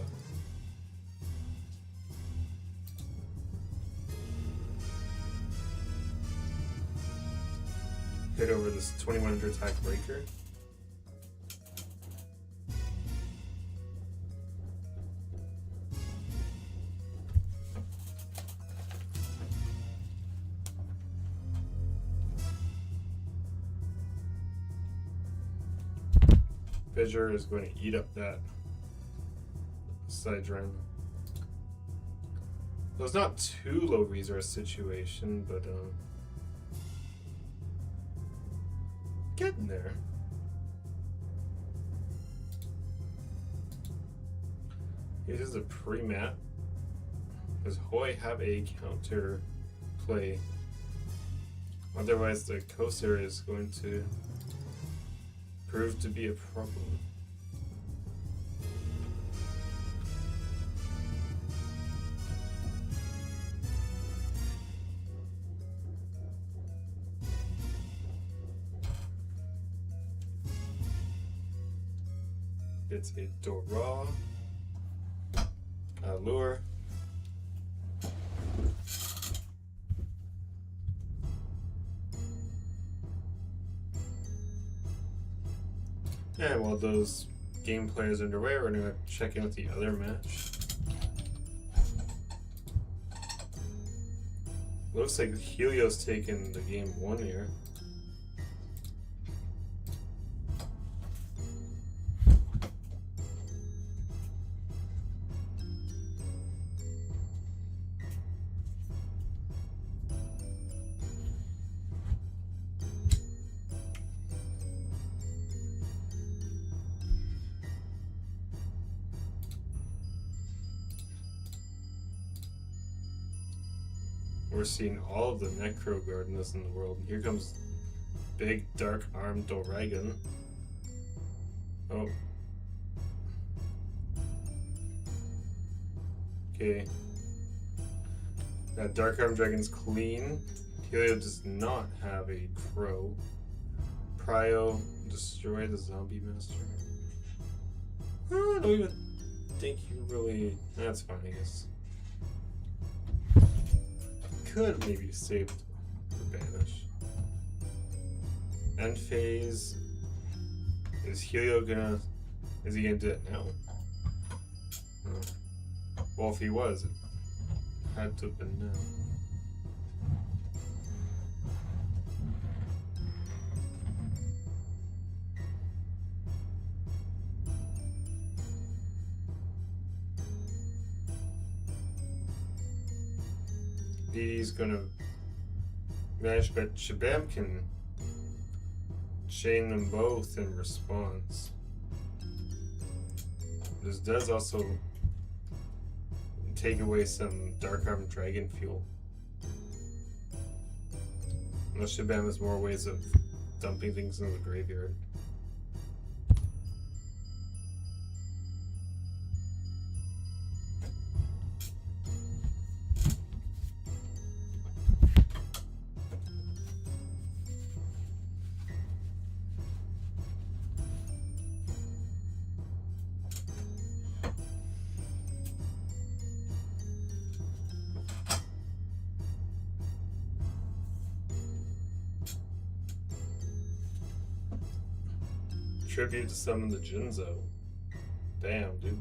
Hit over this 2100 attack breaker. Fissure is going to eat up that side run. So it's not too low resource situation, but getting there. This is a pre-mat. Does Hoy have a counter play? Otherwise, the coast area is going to prove to be a problem. It's a Dora, a lure. And while those game players are underway, we're going to check in with the other match. Looks like Helio's taking the game 1 here. We're seeing all of the Necro Gardeners in the world. Here comes big dark armed Doragon. Oh. Okay. That dark armed dragon's clean. Helio does not have a crow. Prio, destroy the zombie master. I don't even think you really. That's fine, I guess. Could maybe save for banish. End phase. Is Helio gonna? Is he gonna do it now? Well, if he was, it had to have been now. He's gonna vanish, but Shabam can chain them both in response. This does also take away some Dark Armed Dragon fuel. Unless Shabam has more ways of dumping things into the graveyard. Tribute to summon the Jinzo. Damn, dude.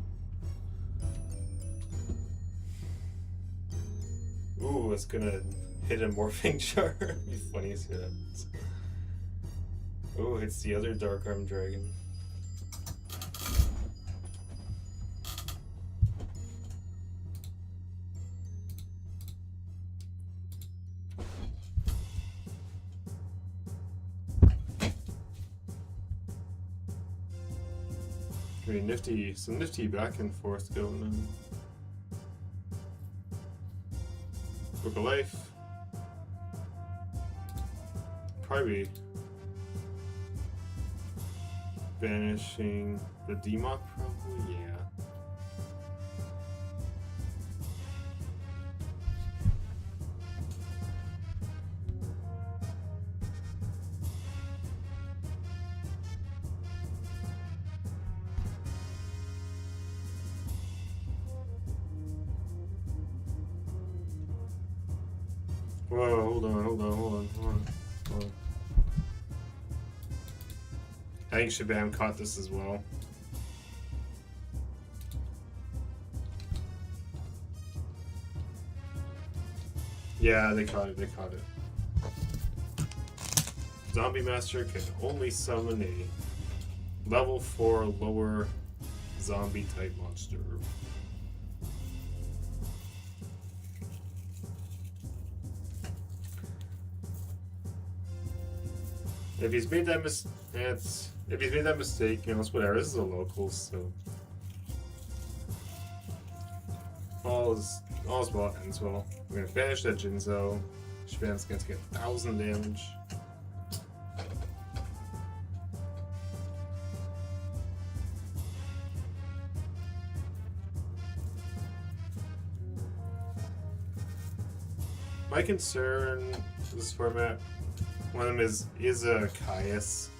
Ooh, it's gonna hit a morphing char. It'd be funny to see that. Ooh, it's the other Dark Armed Dragon. Pretty nifty, some nifty back and forth going on. Book of Life. Probably banishing the Demok, probably, yeah. Whoa, hold on. I think Shabam caught this as well. Yeah, they caught it. Zombie Master can only summon a level 4 lower zombie type monster. If he's made that mistake, you know, it's whatever. This is a local, so all's well ends well. We're gonna banish that Jinzo. Shabam's gonna take 1,000 damage. My concern with this format, one of them is a Caius.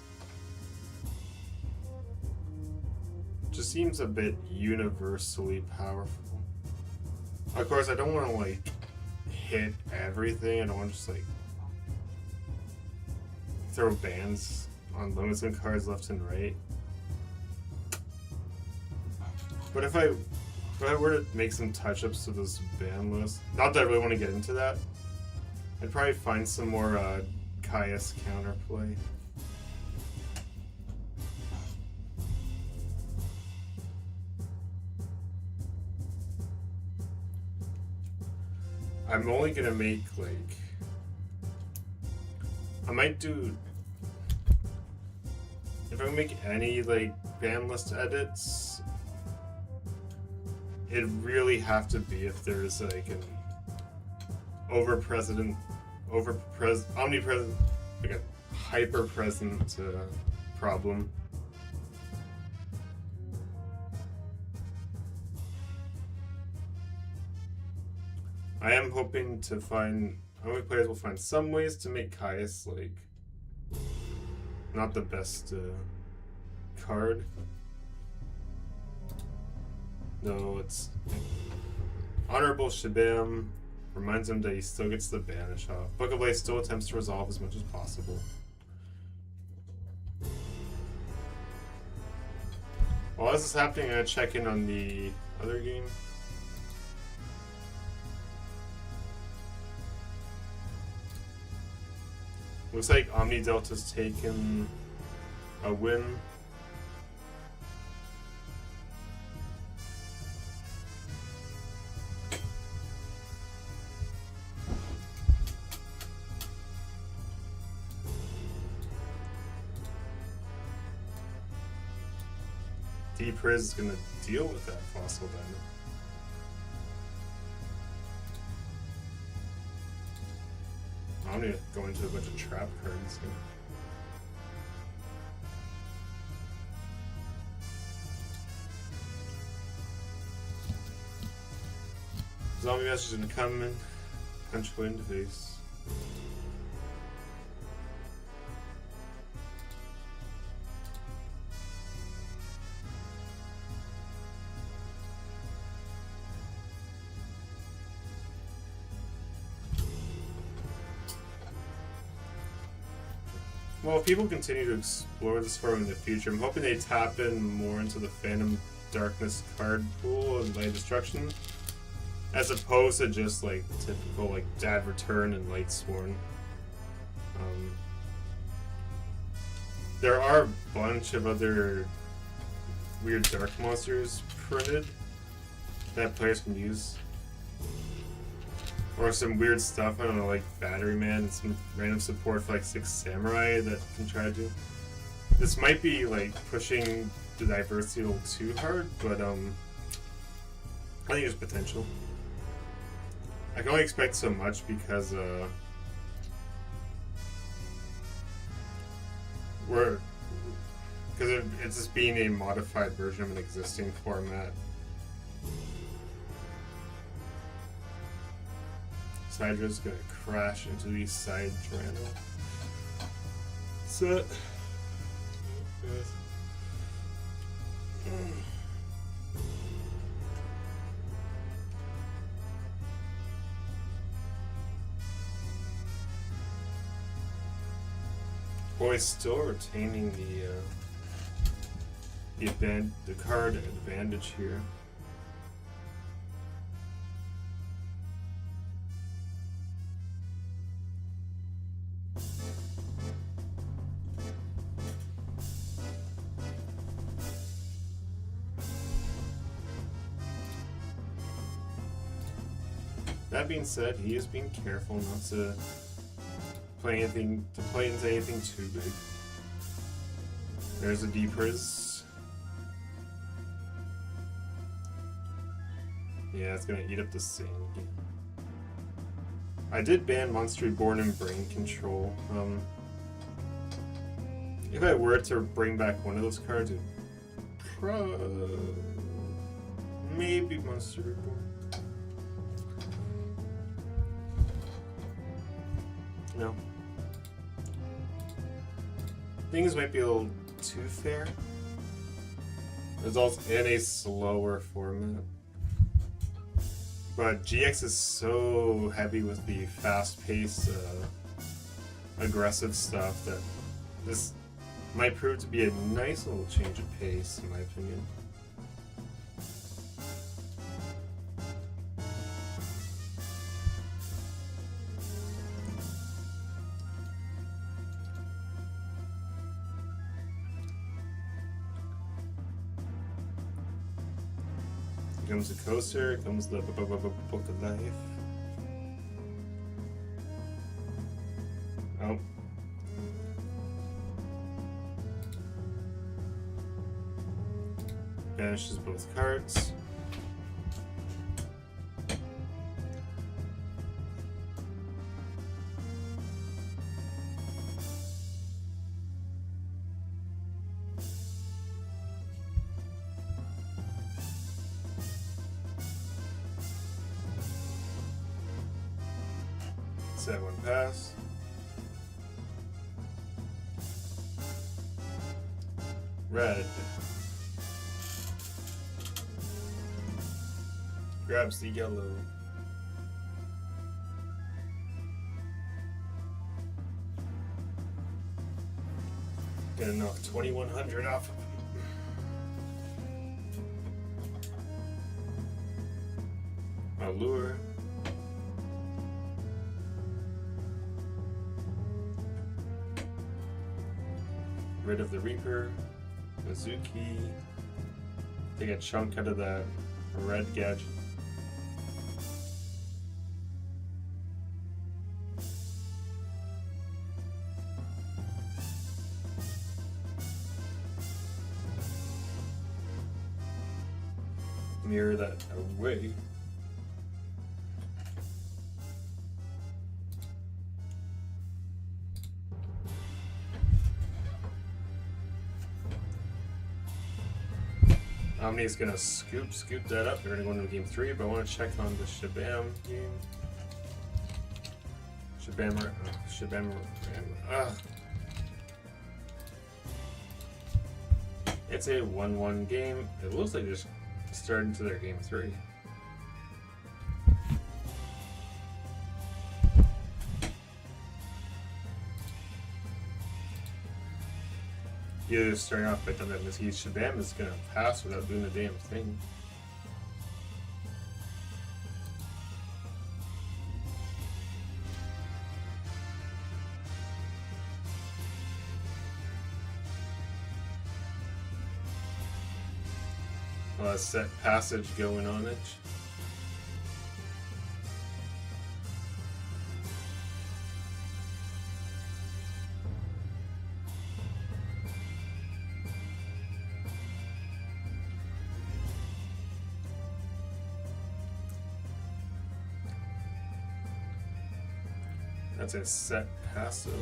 Just seems a bit universally powerful. Of course, I don't want to like hit everything. I don't want to just like throw bans on limited cards left and right. But if I were to make some touch-ups to this ban list, not that I really want to get into that, I'd probably find some more Caius counterplay. I'm only gonna make like, I might do, if I make any like ban list edits, it'd really have to be if there's like an omnipresent, like a hyper-present problem. I am hoping to find, I hope players will find some ways to make Caius like not the best card. No, it's Honorable Shabam reminds him that he still gets the banish off. Book of Life still attempts to resolve as much as possible. While this is happening, I'm gonna check in on the other game. Looks like Omni Delta's taken a win. D-Priz is going to deal with that fossil diamond. I'm going to go into a bunch of trap cards here. Zombie Master's going to come in, punch away in the face. Well, if people continue to explore this form in the future, I'm hoping they tap in more into the Phantom Darkness card pool and Light Destruction, as opposed to just like typical like Dad Return and Light Sworn. There are a bunch of other weird dark monsters printed that players can use. Or some weird stuff, I don't know, like Battery Man and some random support for like 6 Samurai that can try to do. This might be like pushing the diversity a little too hard, but I think there's potential. I can only expect so much because it's just being a modified version of an existing format. Hydra's gonna crash into the side Drano. Set. Boy, still retaining the card advantage here. That being said, he is being careful not to play into anything too big. There's a D-Priz. Yeah, it's gonna eat up the sand again. I did ban Monster Reborn and Brain Control. If I were to bring back one of those cards, maybe Monster Reborn. No. Things might be a little too fair. There's also in a slower format. But GX is so heavy with the fast-paced, aggressive stuff that this might prove to be a nice little change of pace, in my opinion. Here comes the coaster, here comes the Book of Life. Oh. Banishes both cards. Set one pass. Red. Grabs the yellow. Gonna knock 2100 off of him. Allure. Rid of the Reaper. Mizuki. Take a chunk out of that red gadget. Mirror that away. Omni's gonna scoop that up. They're gonna go into game 3, but I want to check on the Shabam game. Shabam. It's a 1-1 game. It looks like they're just starting into their game 3. Either starting off by telling them this Shabam is gonna pass without doing a damn thing. Set passage going on it. That's a set passive.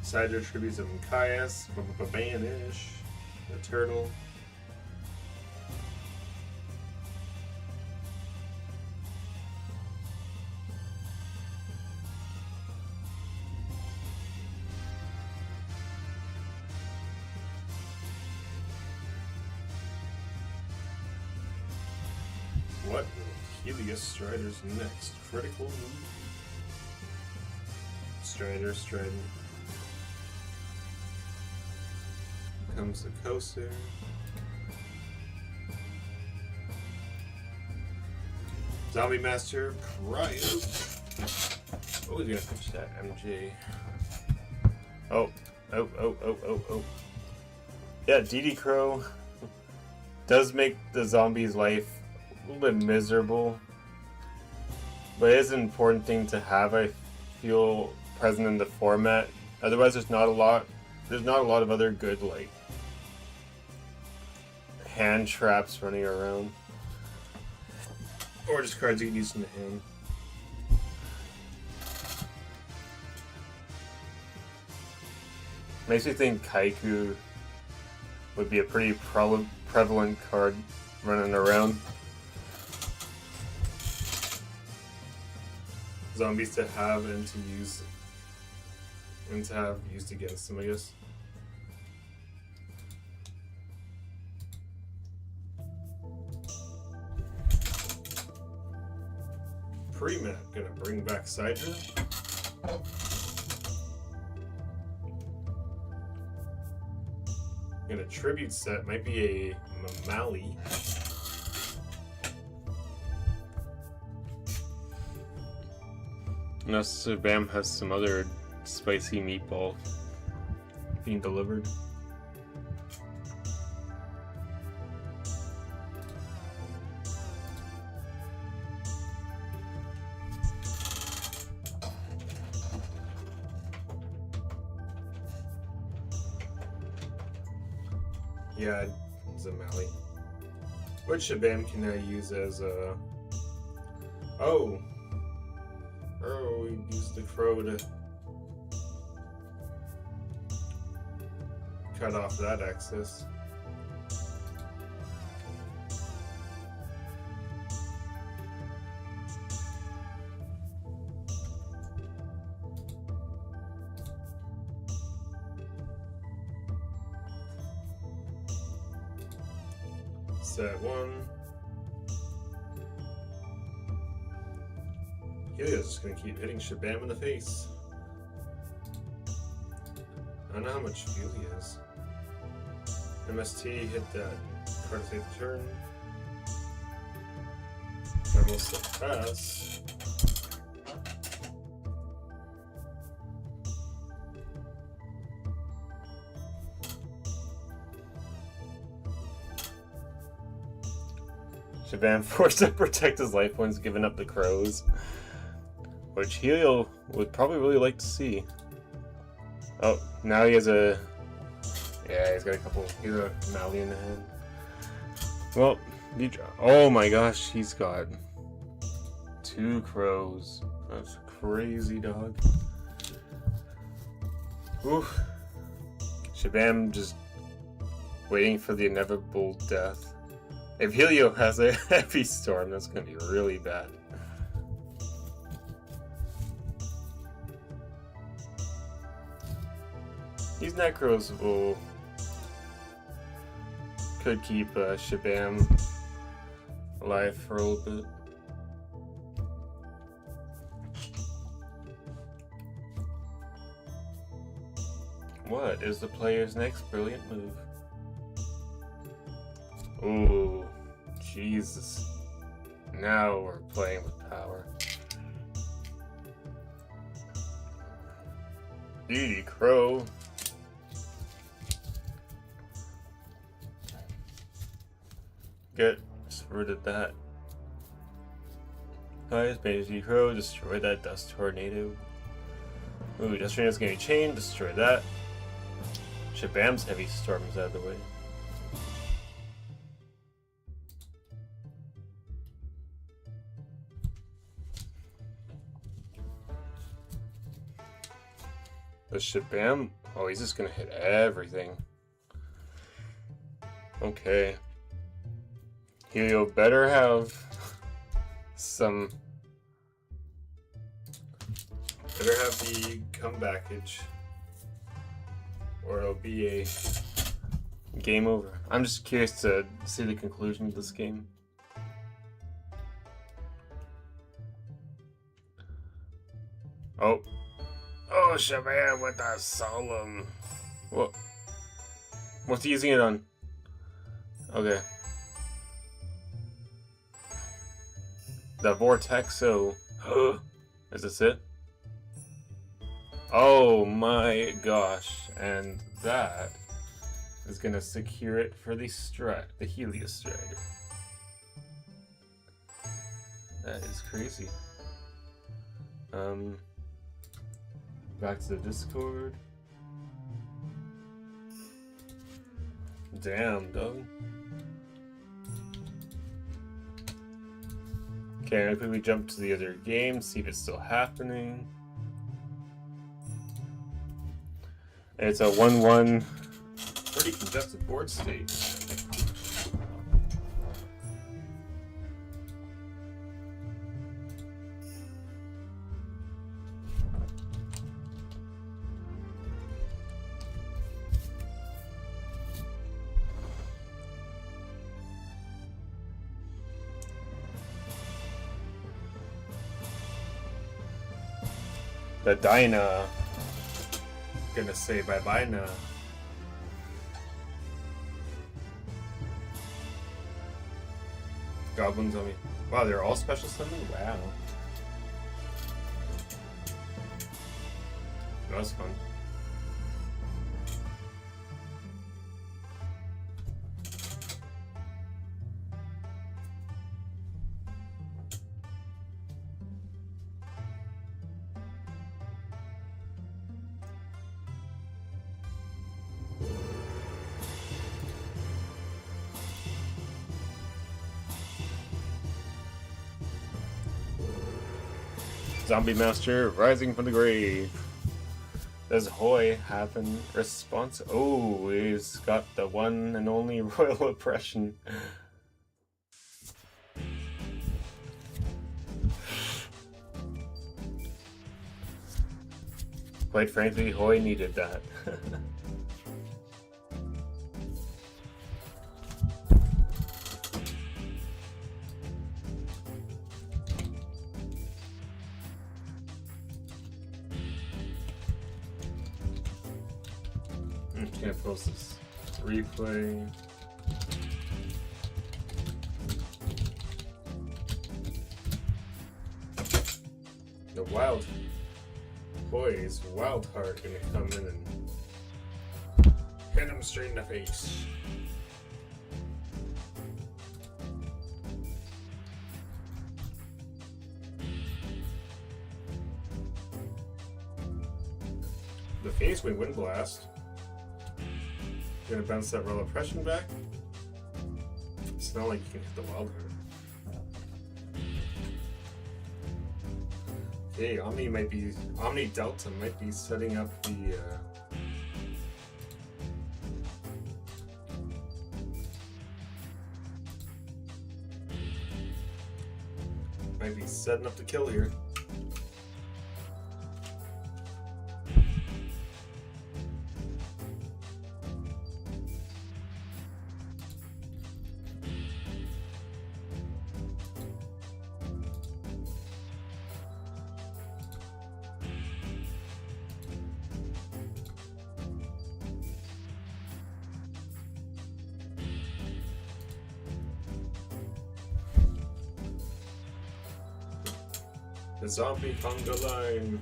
Side tributes of Machias, Banish, the turtle. What will Helios Strider's next critical move? Strider. Comes the coaster. Zombie Master Cryo. Oh, he's gonna pitch that MJ. Oh, Oh. Yeah, DD Crow does make the zombie's life a little bit miserable, but it is an important thing to have, I feel, present in the format. Otherwise, there's not a lot of other good, like, hand traps running around. Or just cards you can use in the hand. Makes me think Kaiku would be a pretty prevalent card running around. Zombies to have and to use, and to have used against them, I guess. Pre-map, gonna bring back Sidra. Gonna tribute set, might be a Mamali. Unless Bam has some other spicy meatball being delivered. Yeah, Zamali. Which Shabam can I use as a... Oh, we use the crow to cut off that access. Set one. Helios just gonna keep hitting Shabam in the face. I don't know how much fuel he has. MST hit that card to take the turn. Almost so fast. Shabam forced to protect his life points, giving up the crows. Which Helio would probably really like to see. Oh, now he has a... Yeah, he's got a couple... He's a Mally in the hand. Well, oh my gosh, he's got 2 crows. That's crazy, dog. Oof. Shabam just waiting for the inevitable death. If Helio has a heavy storm, that's gonna be really bad. These Necros could keep Shabam alive for a little bit. What is the player's next brilliant move? Ooh, Jesus. Now we're playing with power. DD Crow. Get rid of that. Guys, DD Crow, destroy that Dust Tornado. Ooh, Dust Tornado's gonna be chained, destroy that. Shabam's Heavy Storm is out of the way. The Shabam? Oh, he's just gonna hit everything. Okay. Helio better have some... Better have the comebackage. Or it'll be a game over. I'm just curious to see the conclusion of this game. Oh. Oh, Shabam with that solemn. What? What's he using it on? Okay. The Vortexo. Is this it? Oh my gosh. And that is gonna secure it for the Helios Strider. That is crazy. Back to the Discord. Damn, dog. Okay, I'm gonna quickly jump to the other game, see if it's still happening. It's a 1-1. Pretty congested board state. The Dinah. Gonna say bye-bye now. Goblins on me. Wow, they're all special summon? Wow. That was fun. Zombie Master rising from the grave. Does Hoy have a response? Oh, he's got the one and only royal oppression. Quite frankly, Hoy needed that. I'm just gonna post this replay. The wild boys, Wild Heart, gonna come in and hit him straight in the face. The face with Wind Blast. Gonna bounce that Royal Oppression back. It's not like you can hit the Wild Heart. Okay, Omni Delta might be setting up the kill here. The zombie fungal line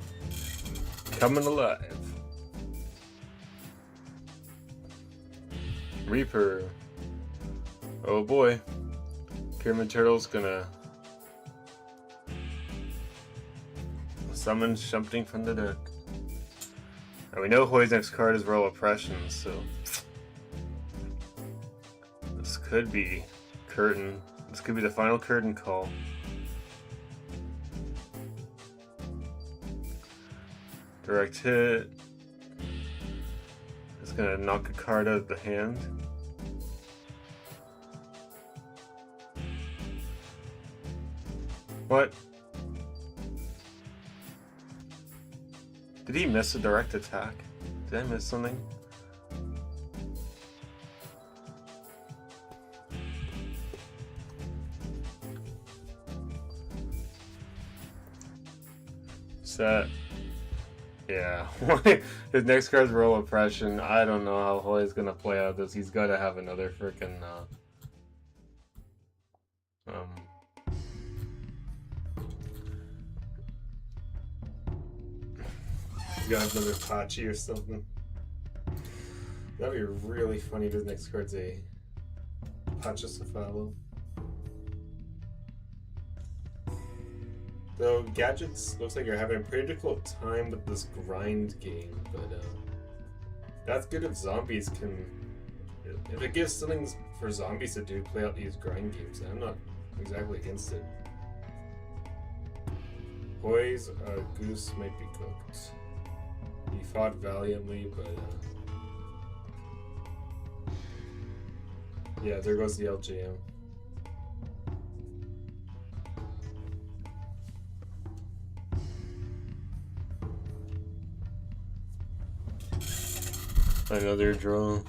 coming alive. Reaper. Oh boy. Pyramid Turtle's gonna summon something from the deck. And we know Hoy's next card is Royal Oppression, so this could be curtain. This could be the final curtain call. Direct hit. It's gonna knock a card out of the hand. What? Did he miss a direct attack? Did I miss something? Set. Yeah, his next card's Royal Oppression. I don't know how Hoy's gonna play out this. He's gotta have another freaking He's got another Pachi or something. That'd be really funny if his next card's a Pachyscephalo. Though Gadgets looks like you're having a pretty difficult time with this grind game, but that's good if zombies can. If it gives something for zombies to do, play out these grind games, I'm not exactly against it. Poise, Goose might be cooked. He fought valiantly, but yeah, there goes the LJM. Another draw.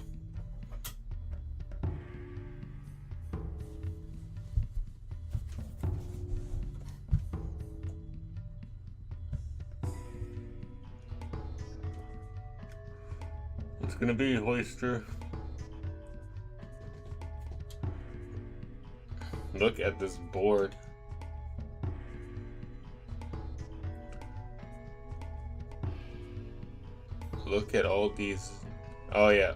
It's gonna be Hoister. Look at this board. Look at all these. Oh yeah.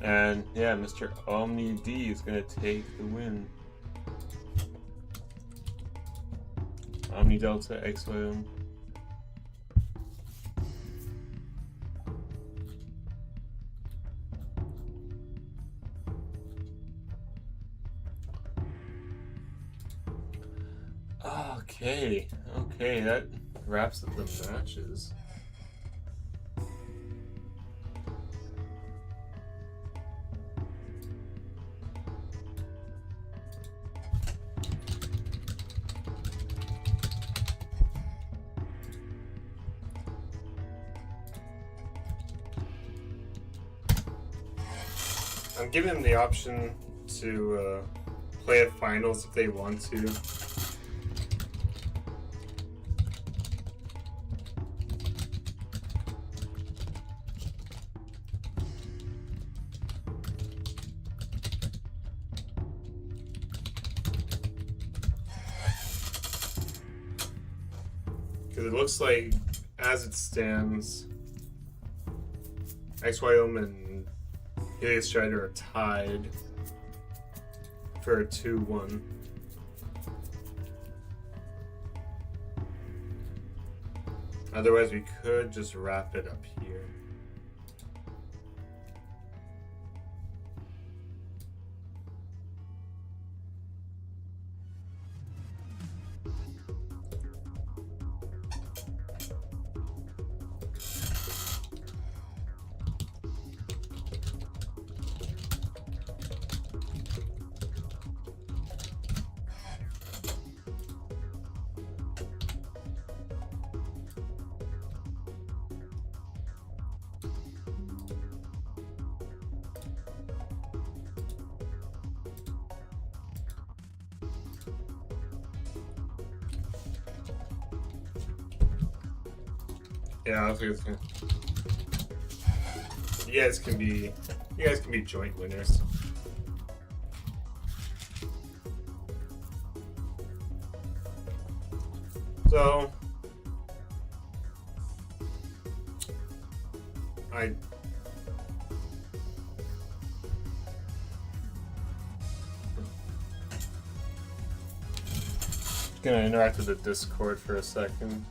And yeah, Mr. Omni D is gonna take the win. Omni Delta XYM. Okay, that wraps up the matches. I'm giving them the option to play at finals if they want to. Because it looks like, as it stands, XYM and Helios Strider are tied for a 2-1. Otherwise, we could just wrap it up here. Yeah, I was gonna. You guys can be joint winners. So I gonna interact with the Discord for a second.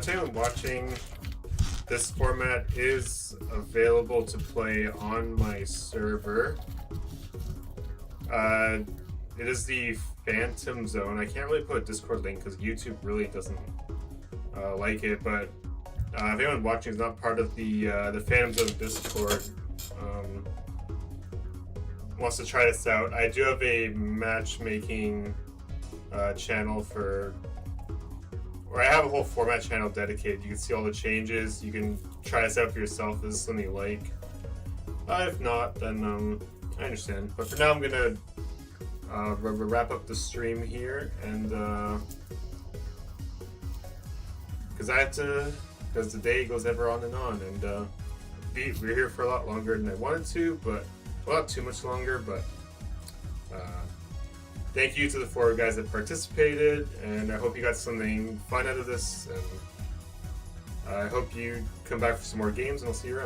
To anyone watching, this format is available to play on my server. It is the Phantom Zone. I can't really put a Discord link because YouTube really doesn't like it, but if anyone watching is not part of the Phantom Zone Discord, wants to try this out, I do have a matchmaking channel for or I have a whole format channel dedicated. You can see all the changes. You can try this out for yourself. If this is something you like. If not, then I understand. But for now, I'm gonna wrap up the stream here, and because the day goes ever on, and we're here for a lot longer than I wanted to, but not too much longer. But thank you to the 4 guys that participated, and I hope you got something fun out of this. And I hope you come back for some more games, and I'll see you around.